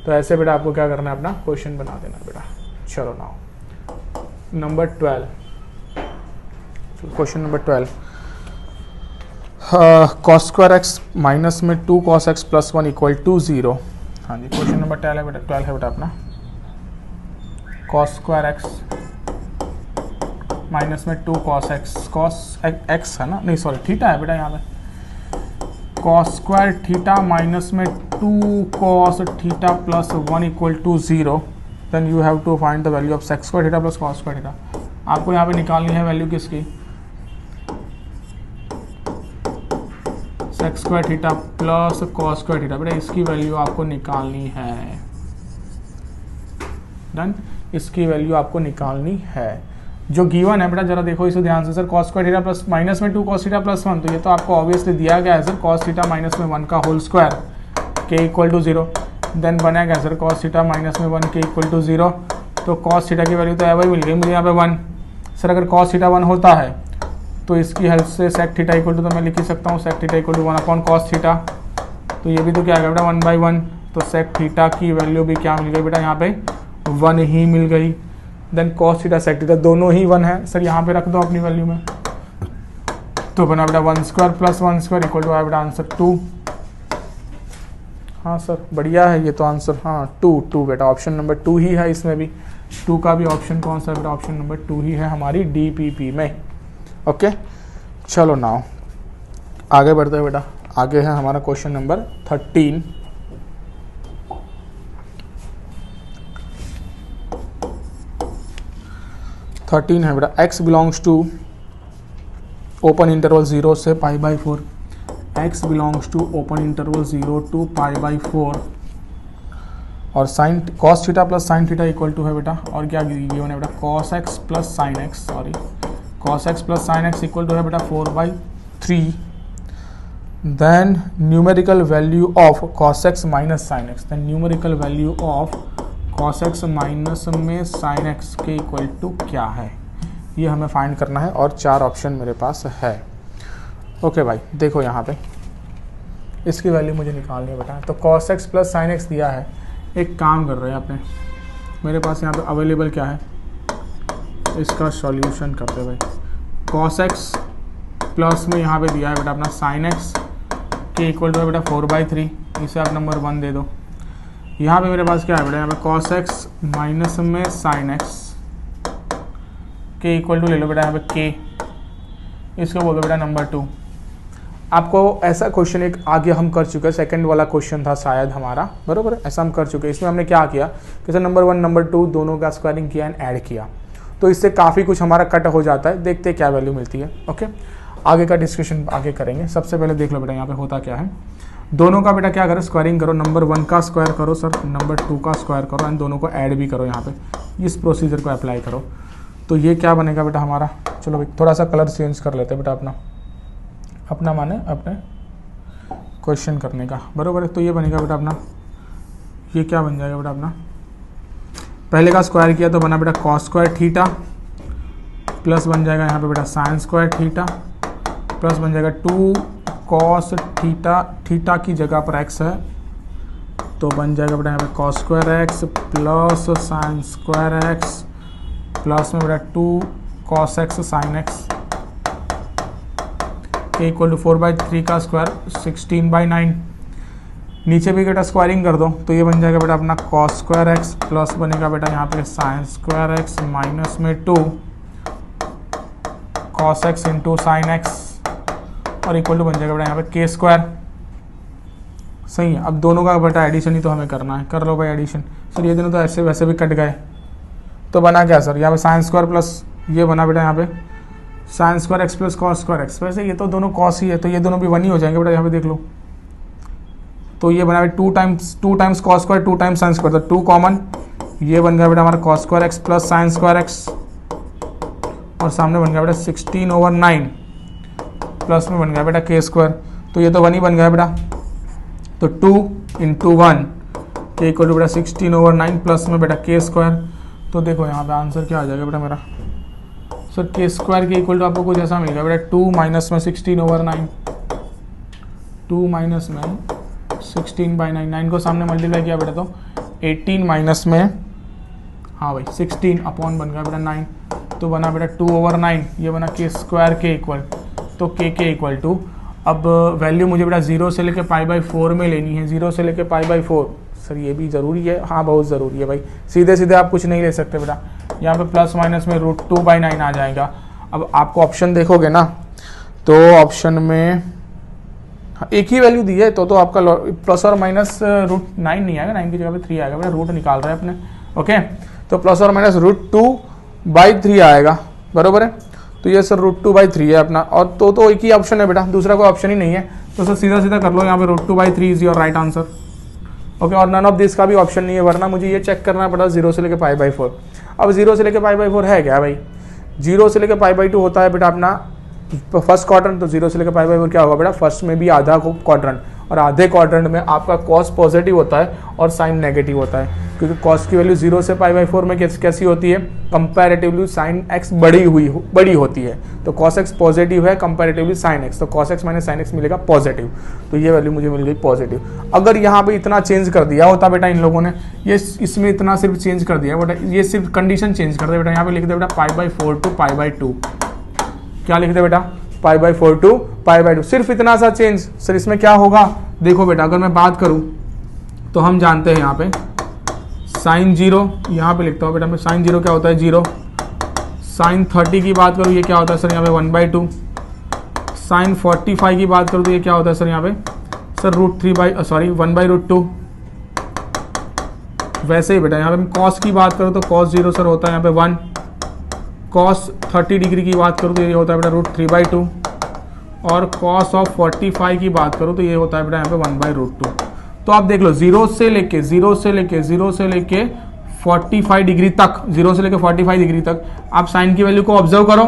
Speaker 1: तो ऐसे बेटा आपको क्या करना है, अपना क्वेश्चन बना देना बेटा। चलो now number 12, question number 12, cos square x minus में 2 cos x plus 1 equal to 0। हाँ जी, क्वेश्चन नंबर 12 है बेटा अपना कॉस स्क्वायर एक्स माइनस में 2 कॉस एक्स है ना, नहीं सॉरी थीटा है बेटा यहाँ पे। कॉस स्क्वायर थीटा माइनस में 2 cos theta plus 1 equal to 0, then you have to find the value of sec square theta plus cos square theta. आपको यहाँ पे निकालनी है वैल्यू किसकी, sec square theta plus cos square theta. बेटा इसकी वैल्यू आपको निकालनी है, डन, इसकी वैल्यू आपको निकालनी है। जो गिवन है बेटा जरा देखो इसे ध्यान से। Sir cos square theta plus minus में 2 कॉस थीटा प्लस 1, तो ये तो आपको ऑब्वियसली दिया गया है सर कॉस थीटा माइनस में 1 का होल स्क्वायर के इक्वल टू 0। देन बनेगा सर कॉस थीटा माइनस में 1 के इक्वल टू 0। तो कॉस थीटा की वैल्यू तो एवर मिल गई मुझे यहाँ पे 1। सर अगर कॉस थीटा 1 होता है तो इसकी हेल्प से सेक थीटा इक्वल टू, तो मैं लिख ही सकता हूँ sec theta equal to 1 upon cos theta. तो ये भी तो क्या आएगा बेटा 1/1। तो सेक थीटा की वैल्यू भी क्या मिल गई बेटा यहाँ पे 1 ही मिल गई। Then cos theta sec theta दोनों ही 1 है। सर यहाँ पे रख दो अपनी वैल्यू में, तो बना बेटा 1 square plus 1 square equal to आया बेटा आंसर 2। हाँ सर बढ़िया है ये तो आंसर, हाँ 2 बेटा ऑप्शन नंबर 2 ही है। इसमें भी 2 का भी ऑप्शन कौन सा है बेटा, ऑप्शन नंबर 2 ही है हमारी DPP में। ओके चलो नाउ आगे बढ़ते हैं बेटा। आगे है हमारा क्वेश्चन नंबर 13। है बेटा x belongs to open interval 0 से π/4। x belongs to open interval 0 to π/4 और sine cos theta plus sine theta equal to है बेटा, और क्या गिवन है बेटा cos x plus sine x, sorry cos x plus sine x equal to है बेटा 4/3। Then numerical value of cos x minus sine x, then numerical value of cos x minus में sine x के equal to क्या है, ये हमें find करना है। और 4 ऑप्शन मेरे पास है। ओके भाई देखो यहाँ पे इसकी वैल्यू मुझे निकालनी है बेटा। तो cos x plus sine x दिया है, एक काम कर रहे हैं अपने, मेरे पास यहाँ पे अवेलेबल क्या है, इसका सॉल्यूशन करते भाई। कॉस एक्स प्लस में यहाँ पे दिया है बेटा अपना साइन एक्स के इक्वल टू है बेटा 4/3, इसे आप नंबर 1 दे दो। यहाँ पे मेरे पास क्या है बेटा, यहाँ पे cos x माइनस में sin x के इक्वल टू ले लो बेटा यहाँ पे k, इसको बोलो बेटा नंबर 2। आपको ऐसा क्वेश्चन एक आगे हम कर चुके हैं, सेकंड वाला क्वेश्चन था शायद हमारा, बरोबर है, ऐसा हम कर चुके हैं। इसमें हमने क्या किया कि सर नंबर 1 नंबर 2 दोनों का स्क्वायरिंग किया एंड ऐड किया, तो इससे काफ़ी कुछ हमारा कट हो जाता है। देखते हैं क्या वैल्यू मिलती है। ओके आगे का डिस्कशन आगे करेंगे। सबसे पहले देख लो बेटा यहाँ पे होता क्या है, दोनों का बेटा क्या करो स्क्वायरिंग करो, नंबर 1 का स्क्वायर करो सर, नंबर 2 का स्क्वायर करो एंड दोनों को ऐड भी करो। यहाँ पे इस प्रोसीजर को अप्लाई करो तो ये क्या बनेगा बेटा हमारा। चलो भाई थोड़ा सा कलर चेंज कर लेते हैं बेटा, अपना माने अपने क्वेश्चन करने का, बरोबर है। तो ये बनेगा बेटा अपना, ये क्या बन जाएगा बेटा अपना, पहले का स्क्वायर किया तो बना बेटा कॉस स्क्वायर थीटा प्लस बन जाएगा यहाँ पे बेटा साइन स्क्वायर थीटा प्लस बन जाएगा 2 कॉस थीटा, थीटा की जगह पर x है तो बन जाएगा बेटा यहाँ पे cos square x plus sine square x plus में बेटा 2 कॉस एक्स साइन एक्स के इक्वल टू 4/3 का स्क्वायर 16/9। नीचे भी बेटा स्क्वायरिंग कर दो तो ये बन जाएगा बेटा अपना कॉस स्क्वायर एक्स प्लस बनेगा बेटा यहाँ पे साइन स्क्वायर एक्स माइनस में 2 cos x into sine x और इक्वल टू बन जाएगा बेटा यहाँ पे के स्क्वायर। सही है, अब दोनों का बेटा एडिशन ही तो हमें करना है, कर लो भाई एडिशन। सर ये दोनों तो ऐसे वैसे भी कट गए, तो बना क्या सर, यहाँ पे साइन स्क्वायर प्लस ये बना बेटा यहाँ पे sign square x plus cos square x. वैसे ये तो दोनों कॉस ही है, तो ये दोनों भी 1 ही हो जाएंगे बेटा, यहाँ पे देख लो। तो ये बना 2 times cos square 2 times sine square, तो 2 कॉमन, ये बन गया बेटा हमारा cos square x plus sine square x, और सामने बन गया बेटा 16/9 प्लस में बन गया बेटा के स्क्वायर। तो ये तो 1 ही बन गया बेटा, तो 2 × 1 के इक्वल टू बेटा 16/9 प्लस में बेटा के स्क्वायर। तो देखो यहाँ पे आंसर क्या आ जाएगा बेटा मेरा, सर के स्क्वायर के इक्वल टू आपको कुछ ऐसा मिल गया बेटा 2 माइनस में 16/9, 2 माइनस में 16/9, 9 को सामने मल्टीप्लाई किया बेटा तो 18 माइनस में, हाँ भाई 16 अपॉन बन गया बेटा 9, तो बना बेटा 2/9, ये बना के स्क्वायर के इक्वल, तो के इक्वल टू, अब वैल्यू मुझे बेटा 0 से लेके π/4 में लेनी है, 0 से लेके π/4। सर ये भी ज़रूरी है, हाँ बहुत ज़रूरी है भाई, सीधे सीधे आप कुछ नहीं ले सकते बेटा, यहाँ पे प्लस माइनस में √2/9 आ जाएगा। अब आपको ऑप्शन देखोगे ना, तो ऑप्शन में एक ही वैल्यू दी है, तो आपका प्लस और माइनस √9 नहीं आएगा, 9 की जगह पे 3 आएगा बेटा, रूट निकाल रहे हैं अपने, ओके। तो प्लस और माइनस √2/3 आएगा, बरोबर है। तो ये सर √2/3 है अपना, और तो एक ही ऑप्शन है बेटा, दूसरा कोई ऑप्शन ही नहीं है, तो सर सीधा सीधा कर लो, यहाँ पे √2/3 is your right answer, okay. और नन ऑफ दिस का भी ऑप्शन नहीं है, वरना मुझे ये चेक करना पड़ा 0 से लेके π/4। अब 0 से लेके π/4 है क्या भाई, 0 से लेके π/2 होता है बेटा अपना फर्स्ट क्वाड्रेंट, तो 0 से लेकर π/4 क्या होगा बेटा, फर्स्ट में भी आधा क्वाड्रेंट, और आधे क्वाड्रेंट में आपका कॉस पॉजिटिव होता है और साइन नेगेटिव होता है, क्योंकि कॉस की वैल्यू 0 से π/4 में कैसी होती है, कंपैरेटिवली साइन एक्स बड़ी होती है, तो कॉस एक्स पॉजिटिव है कंपैरेटिवली साइन एक्स, तो cos x minus sine x मिलेगा पॉजिटिव, तो ये वैल्यू मुझे मिल गई पॉजिटिव। अगर यहाँ पे इतना चेंज कर दिया होता बेटा इन लोगों ने, ये इसमें इतना सिर्फ चेंज कर दिया बेटा, ये सिर्फ कंडीशन चेंज कर दे बेटा, यहाँ पे लिख दे बेटा π/4 to π/2, क्या लिख दे बेटा π/4 to π/2, सिर्फ इतना सा चेंज। सर इसमें क्या होगा, देखो बेटा अगर मैं बात करूं तो हम जानते हैं यहाँ पे साइन 0, यहाँ पे लिखता हूँ बेटा मैं, साइन 0 क्या होता है 0, साइन 30 की बात करूँ ये क्या होता है सर यहाँ पे 1/2, साइन 45 की बात करूँ तो ये क्या होता है सर यहाँ पे सर √1/√2। वैसे ही बेटा यहाँ पे कॉस की बात करूँ तो cos 0 सर होता है यहाँ पे 1, cos 30 डिग्री की बात करूँ तो ये होता है बेटा √3/2, और cos ऑफ 45 की बात करूँ तो ये होता है बेटा यहाँ पे 1/√2। तो आप देख लो 0 से लेके 45 डिग्री तक, 0 से लेके 45 डिग्री तक आप साइन की वैल्यू को ऑब्जर्व करो,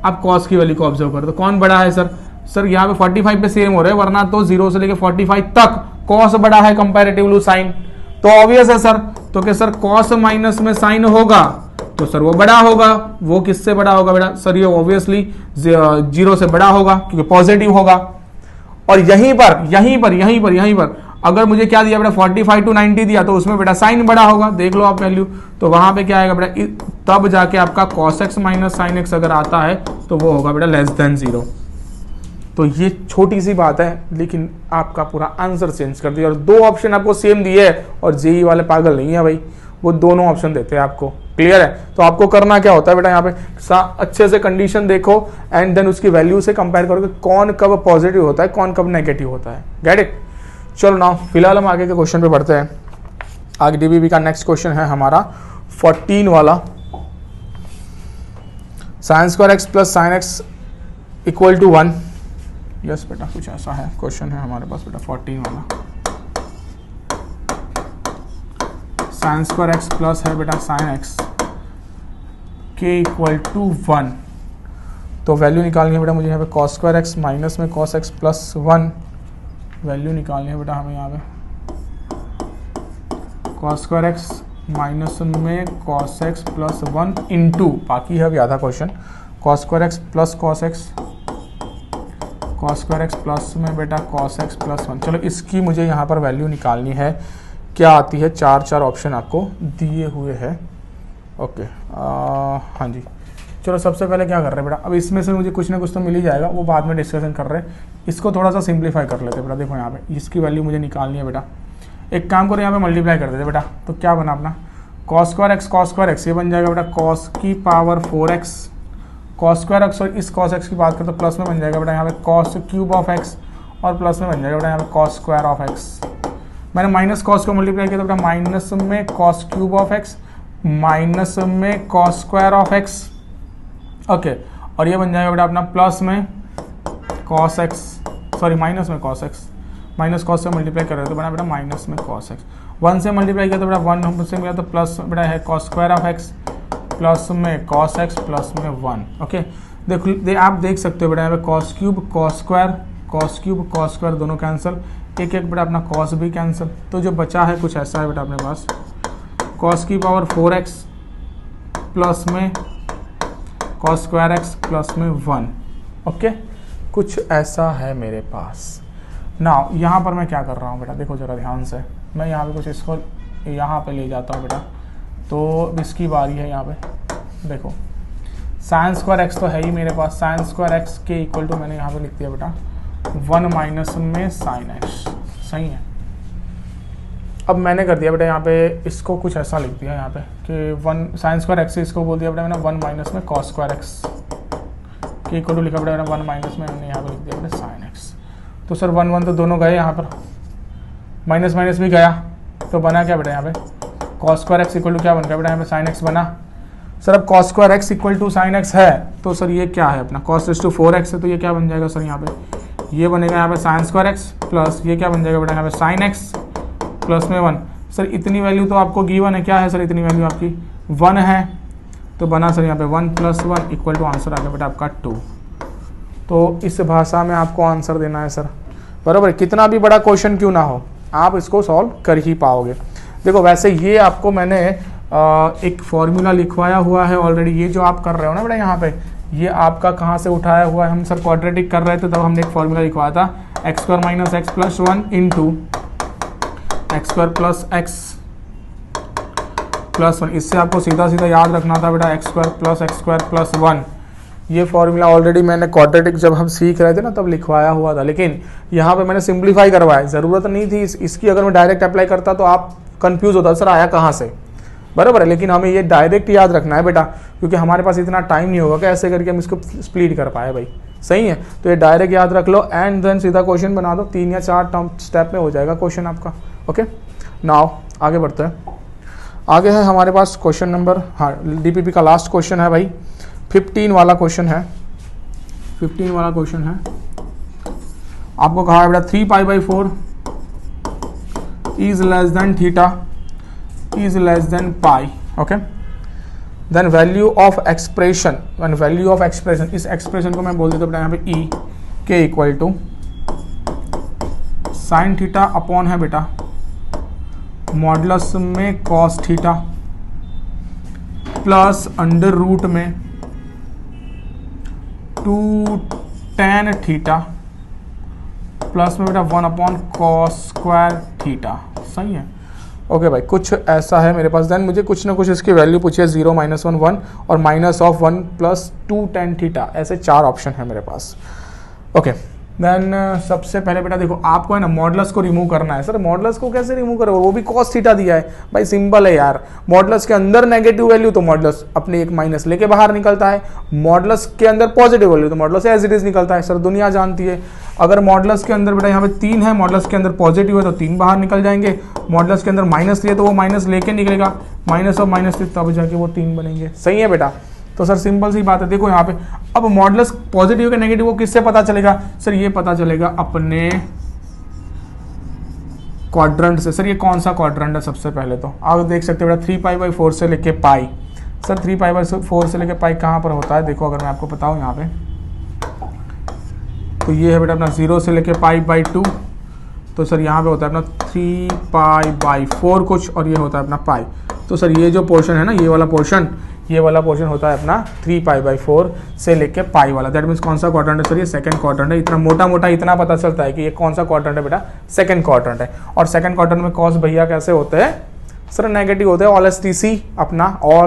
Speaker 1: आप cos की वैल्यू को ऑब्जर्व करो, तो कौन बड़ा है सर, सर यहाँ पे 45 पे सेम हो रहा है, वरना तो 0 से लेके 45 तक cos बड़ा है कंपैरेटिवली साइन, तो ऑब्वियस है सर, तो क्या सर cos माइनस में साइन होगा तो सर वो बड़ा होगा, वो किससे बड़ा होगा बेटा सर, ये ऑब्वियसली 0 से बड़ा होगा क्योंकि पॉजिटिव होगा। और यहीं पर अगर मुझे क्या दिया बेटा 45 to 90 दिया, तो उसमें बेटा साइन बड़ा होगा, देख लो आप वैल्यू, तो वहां पे क्या आएगा बेटा, तब जाके आपका cos x minus sine x अगर आता है तो वो होगा बेटा <0। तो ये छोटी सी बात है, लेकिन आपका पूरा आंसर चेंज कर दिया, और 2 ऑप्शन आपको सेम दिए है, और जेई वाले पागल नहीं है भाई, वो दोनों ऑप्शन देते हैं आपको, क्लियर है। तो आपको करना क्या होता है बेटा, यहाँ पे अच्छे से कंडीशन देखो एंड देन उसकी वैल्यू से कंपेयर करो कि कौन कब पॉजिटिव होता है कौन कब नेगेटिव होता है, गेट इट। चलो नाउ फिलहाल हम आगे के क्वेश्चन पे बढ़ते हैं। आगे डीबीबी का नेक्स्ट क्वेश्चन है हमारा 14 वाला, sine square x plus sine x equal to 1। Yes बेटा कुछ ऐसा है क्वेश्चन है हमारे पास बेटा 14 वाला, साइन स्क्वायर एक्स प्लस है बेटा साइन एक्स के इक्वल टू 1। तो वैल्यू निकालनी है बेटा मुझे यहाँ पे कॉस स्क्वायर एक्स माइनस में कॉस एक्स प्लस 1, वैल्यू निकालनी है बेटा हमें यहाँ पे कॉस स्क्वायर एक्स माइनस में कॉस एक्स प्लस 1 इंटू, बाकी है अभी आधा question, cos square x plus cos x plus में बेटा कॉस एक्स प्लस 1। चलो इसकी मुझे यहाँ पर वैल्यू निकालनी है, क्या आती है, 4 ऑप्शन आपको दिए हुए हैं, ओके। हाँ जी, चलो सबसे पहले क्या कर रहे हैं बेटा, अब इसमें से मुझे कुछ ना कुछ तो मिल ही जाएगा, वो बाद में डिस्कशन कर रहे हैं, इसको थोड़ा सा सिंप्लीफाई कर लेते हैं बेटा। देखो यहाँ पे इसकी वैल्यू मुझे निकालनी है बेटा, एक काम करो यहाँ पे मल्टीप्लाई कर देते बेटा, तो क्या बना अपना कॉस स्क्वायर एक्स, ये बन जाएगा बेटा कॉस की power 4x, cos square x, और इस कॉस एक्स की बात करें तो प्लस में बन जाएगा बेटा यहाँ पे कॉस क्यूब ऑफ एक्स, और प्लस में बन जाएगा बेटा यहाँ पे कॉस स्क्वायर ऑफ एक्स। मैंने माइनस कॉस को मल्टीप्लाई किया तो बेटा माइनस में cos cube of x minus में cos square of x, okay. और ये बन जाएगा बेटा अपना प्लस में कॉस एक्स, सॉरी माइनस में कॉस एक्स, माइनस कॉस से मल्टीप्लाई कर रहे हो तो बना बेटा माइनस में कॉस एक्स, 1 से मल्टीप्लाई किया तो बेटा 1 से मिला तो प्लस बेटा है cos square of x plus में कॉस एक्स प्लस में 1। ओके आप देख सकते हो बेटा यहाँ पे कॉस क्यूब कॉस स्क्वायर दोनों कैंसिल, एक एक बेटा अपना कॉस भी कैंसिल, तो जो बचा है कुछ ऐसा है बेटा अपने पास कॉस की पावर 4x प्लस में कॉस स्क्वायर एक्स प्लस में 1। ओके कुछ ऐसा है मेरे पास। नाउ यहाँ पर मैं क्या कर रहा हूँ बेटा, देखो जरा ध्यान से, मैं यहाँ पे कुछ इसको यहाँ पे ले जाता हूँ बेटा, तो इसकी बारी है यहाँ पे। देखो साइन स्क्वायर एक्स तो है ही मेरे पास, साइन स्क्वायर एक्स के इक्वल टू मैंने यहाँ पे लिख दिया बेटा 1 माइनस में साइन एक्स, सही है। अब मैंने कर दिया बेटा यहाँ पे इसको कुछ ऐसा लिख दिया यहाँ पे कि 1 साइन स्क्वायर एक्स इसको बोल दिया बेटा मैंने 1 माइनस में कॉस स्क्वायर एक्स के इक्वल टू लिखा बेटा 1 माइनस में मैंने यहाँ पे लिख दिया बेटा साइन एक्स। तो सर 1 1 तो दोनों गए यहाँ पर, माइनस माइनस भी गया, तो बना क्या बेटा यहाँ पे cos square x equal to क्या बन गया बेटा यहाँ पे साइन एक्स बना। सर अब cos square x equal to sine x है तो सर ये क्या है अपना कॉस रेज़ टू 4x है, तो ये क्या बन जाएगा सर यहाँ पे, ये बनेगा यहाँ पे साइन स्क्वायर एक्स प्लस ये क्या बन जाएगा बेटा यहाँ पे साइन एक्स प्लस में 1। सर इतनी वैल्यू तो आपको गिवन है, क्या है सर इतनी वैल्यू आपकी 1 है, तो बना सर यहाँ पे 1 + 1 इक्वल टू आंसर आ गया बेटा आपका 2। तो इस भाषा में आपको आंसर देना है सर, बराबर। कितना भी बड़ा क्वेश्चन क्यों ना हो आप इसको सॉल्व कर ही पाओगे। देखो वैसे ये आपको मैंने एक फॉर्मूला लिखवाया हुआ है ऑलरेडी, ये जो आप कर रहे हो ना बेटा यहाँ पे, ये आपका कहाँ से उठाया हुआ है, हम सर क्वाड्रेटिक कर रहे थे तब हमने एक फॉर्मूला लिखवाया था x² - x + 1 into x² + x + 1। इससे आपको सीधा सीधा याद रखना था बेटा x² + x² + 1। ये फॉर्मूला ऑलरेडी मैंने क्वाड्रेटिक जब हम सीख रहे थे ना तब लिखवाया हुआ था, लेकिन यहाँ पे मैंने सिंप्लीफाई करवाया, ज़रूरत नहीं थी इसकी। अगर मैं डायरेक्ट अप्लाई करता तो आप कंफ्यूज होता सर आया कहाँ से, बराबर है। लेकिन हमें ये डायरेक्ट याद रखना है बेटा, क्योंकि हमारे पास इतना टाइम नहीं होगा कि ऐसे करके हम इसको स्प्लिट कर पाए भाई, सही है। तो ये डायरेक्ट याद रख लो एंड देन सीधा क्वेश्चन बना दो, 3 या 4 स्टेप में हो जाएगा क्वेश्चन आपका। ओके नाउ आगे बढ़ते हैं। आगे है हमारे पास क्वेश्चन नंबर, हाँ डीपीपी का लास्ट क्वेश्चन है भाई, 15 वाला क्वेश्चन है। 15 वाला क्वेश्चन है, आपको कहा है बेटा 3π/4 is less than theta is less than pi, okay, then value of expression, when value of expression, इस expression को मैं बोल देता हूँ यहाँ पे e के equal to sine theta upon है बेटा मॉडुलस में cos theta plus under root में 2 tan थीटा प्लस में बेटा 1 कॉस स्क्वायर थीटा, सही है। ओके भाई कुछ ऐसा है मेरे पास। देन मुझे कुछ ना कुछ इसकी वैल्यू पूछी है 0 - 1 1 और -1 + 2 tan थीटा, ऐसे 4 ऑप्शन है मेरे पास। ओके देन सबसे पहले बेटा देखो आपको है ना मॉडुलस को रिमूव करना है। सर मॉडुलस को कैसे रिमूव करोगे, वो भी कॉस थीटा दिया है भाई, सिंपल है यार। मॉडुलस के अंदर नेगेटिव वैल्यू तो मॉडुलस अपने एक माइनस लेके बाहर निकलता है, मॉडुलस के अंदर पॉजिटिव वैल्यू तो मॉडुलस एज इट इज निकलता है, सर दुनिया जानती है। अगर मॉडुलस के अंदर बेटा यहाँ पे 3 है, मॉडुलस के अंदर पॉजिटिव है तो 3 बाहर निकल जाएंगे, मॉडुलस के अंदर -3 है तो वो माइनस लेके निकलेगा, माइनस और -3 तब जाके वो 3 बनेंगे, सही है बेटा। तो सर सिंपल सी बात है, देखो यहाँ पे अब मॉडुलस पॉजिटिव के नेगेटिव को किससे पता चलेगा, सर ये पता चलेगा अपने क्वाड्रेंट से। सर ये कौन सा क्वाड्रेंट है, सबसे पहले तो आप देख सकते हो बेटा 3π/4 से लेके पाई। सर 3π/4 से लेके पाई कहाँ पर होता है, देखो अगर मैं आपको बताऊँ यहाँ पे, तो ये है बेटा अपना 0 से लेके π/2, तो सर यहाँ पे होता है अपना 3π/4 कुछ, और ये होता है अपना पाई। तो सर ये जो पोर्शन है ना, ये वाला पोर्शन होता है अपना 3π/4 से लेके पाई वाला। दैट मीन्स कौन सा क्वाड्रेंट है सर, ये सेकंड क्वाड्रेंट है। इतना मोटा मोटा इतना पता चलता है कि ये कौन सा क्वाड्रेंट है बेटा, सेकंड क्वाड्रेंट है। और सेकंड क्वाड्रेंट में कॉस भैया कैसे होते हैं सर, नेगेटिव होते हैं, ऑल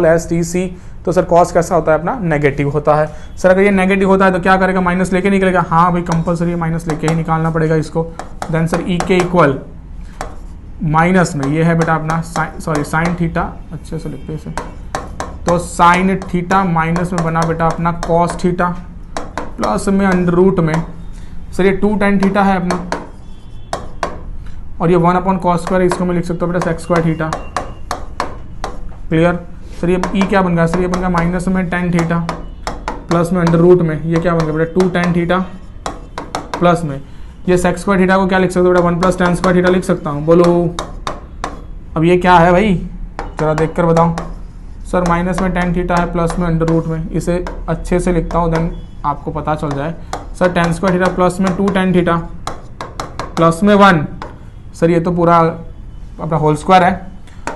Speaker 1: एस टी सी। तो सर कॉस कैसा होता है अपना, नेगेटिव होता है। सर अगर ये नेगेटिव होता है तो क्या करेगा, माइनस लेके निकलेगा, हाँ भाई कंपलसरी माइनस लेके ही निकालना पड़ेगा इसको। देन सर ई के इक्वल माइनस में ये है बेटा अपना साइन थीटा, अच्छे से लिखते हैं इसे, तो साइन थीटा माइनस में बना बेटा अपना कॉस थीटा प्लस में अंडर रूट में, सर ये 2 tan थीटा है अपना, और ये 1 cos स्क्वायर, इसको मैं लिख सकता हूँ बेटा sec² थीटा, क्लियर। सर ये ई क्या बन गया, सर ये बन गया माइनस में tan थीटा प्लस में अंडर रूट में, ये क्या बन गया बेटा 2 tan थीटा प्लस में ये sec स्क्वायर थीटा को क्या लिख सकते हो बेटा 1 + tan स्क्वायर थीटा लिख सकता हूँ। बोलो अब ये क्या है भाई, जरा देख कर बताओ। सर माइनस में tan थीटा है प्लस में अंडर रूट में, इसे अच्छे से लिखता हूँ देन आपको पता चल जाए। Sir tan square theta plus में 2 tan थीटा प्लस में 1, सर ये तो पूरा अपना होल स्क्वायर है,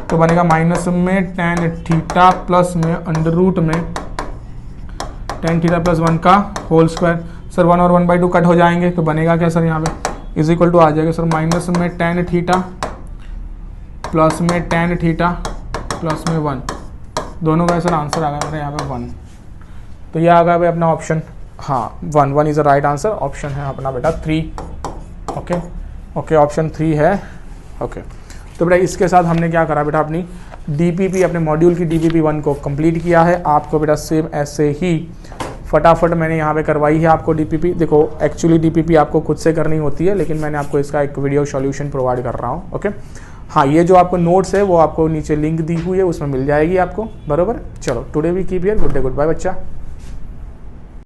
Speaker 1: तो बनेगा माइनस में tan थीटा प्लस में अंडर रूट में tan थीटा प्लस 1 का होल स्क्वायर। सर 1 और 1/2 कट हो जाएंगे तो बनेगा क्या सर यहाँ पे इज इक्वल टू आ जाएगा सर माइनस में tan थीटा प्लस में tan थीटा प्लस में 1, दोनों का सर आंसर आ गया मेरा यहाँ पे 1। तो ये आ गया भाई अपना ऑप्शन, हाँ 1 is the right answer. Option है अपना बेटा 3। ओके ऑप्शन 3 है। ओके तो बेटा इसके साथ हमने क्या करा बेटा अपनी डीपीपी अपने मॉड्यूल की डीपीपी 1 को कंप्लीट किया है। आपको बेटा सेम ऐसे ही फटाफट मैंने यहाँ पे करवाई है आपको डीपीपी। देखो एक्चुअली डीपीपी आपको खुद से करनी होती है, लेकिन मैंने आपको इसका एक वीडियो सॉल्यूशन प्रोवाइड कर रहा हूँ। ओके हाँ, ये जो आपको नोट्स है वो आपको नीचे लिंक दी हुई है, उसमें मिल जाएगी आपको, बरोबर। चलो today we keep here, good day goodbye बच्चा।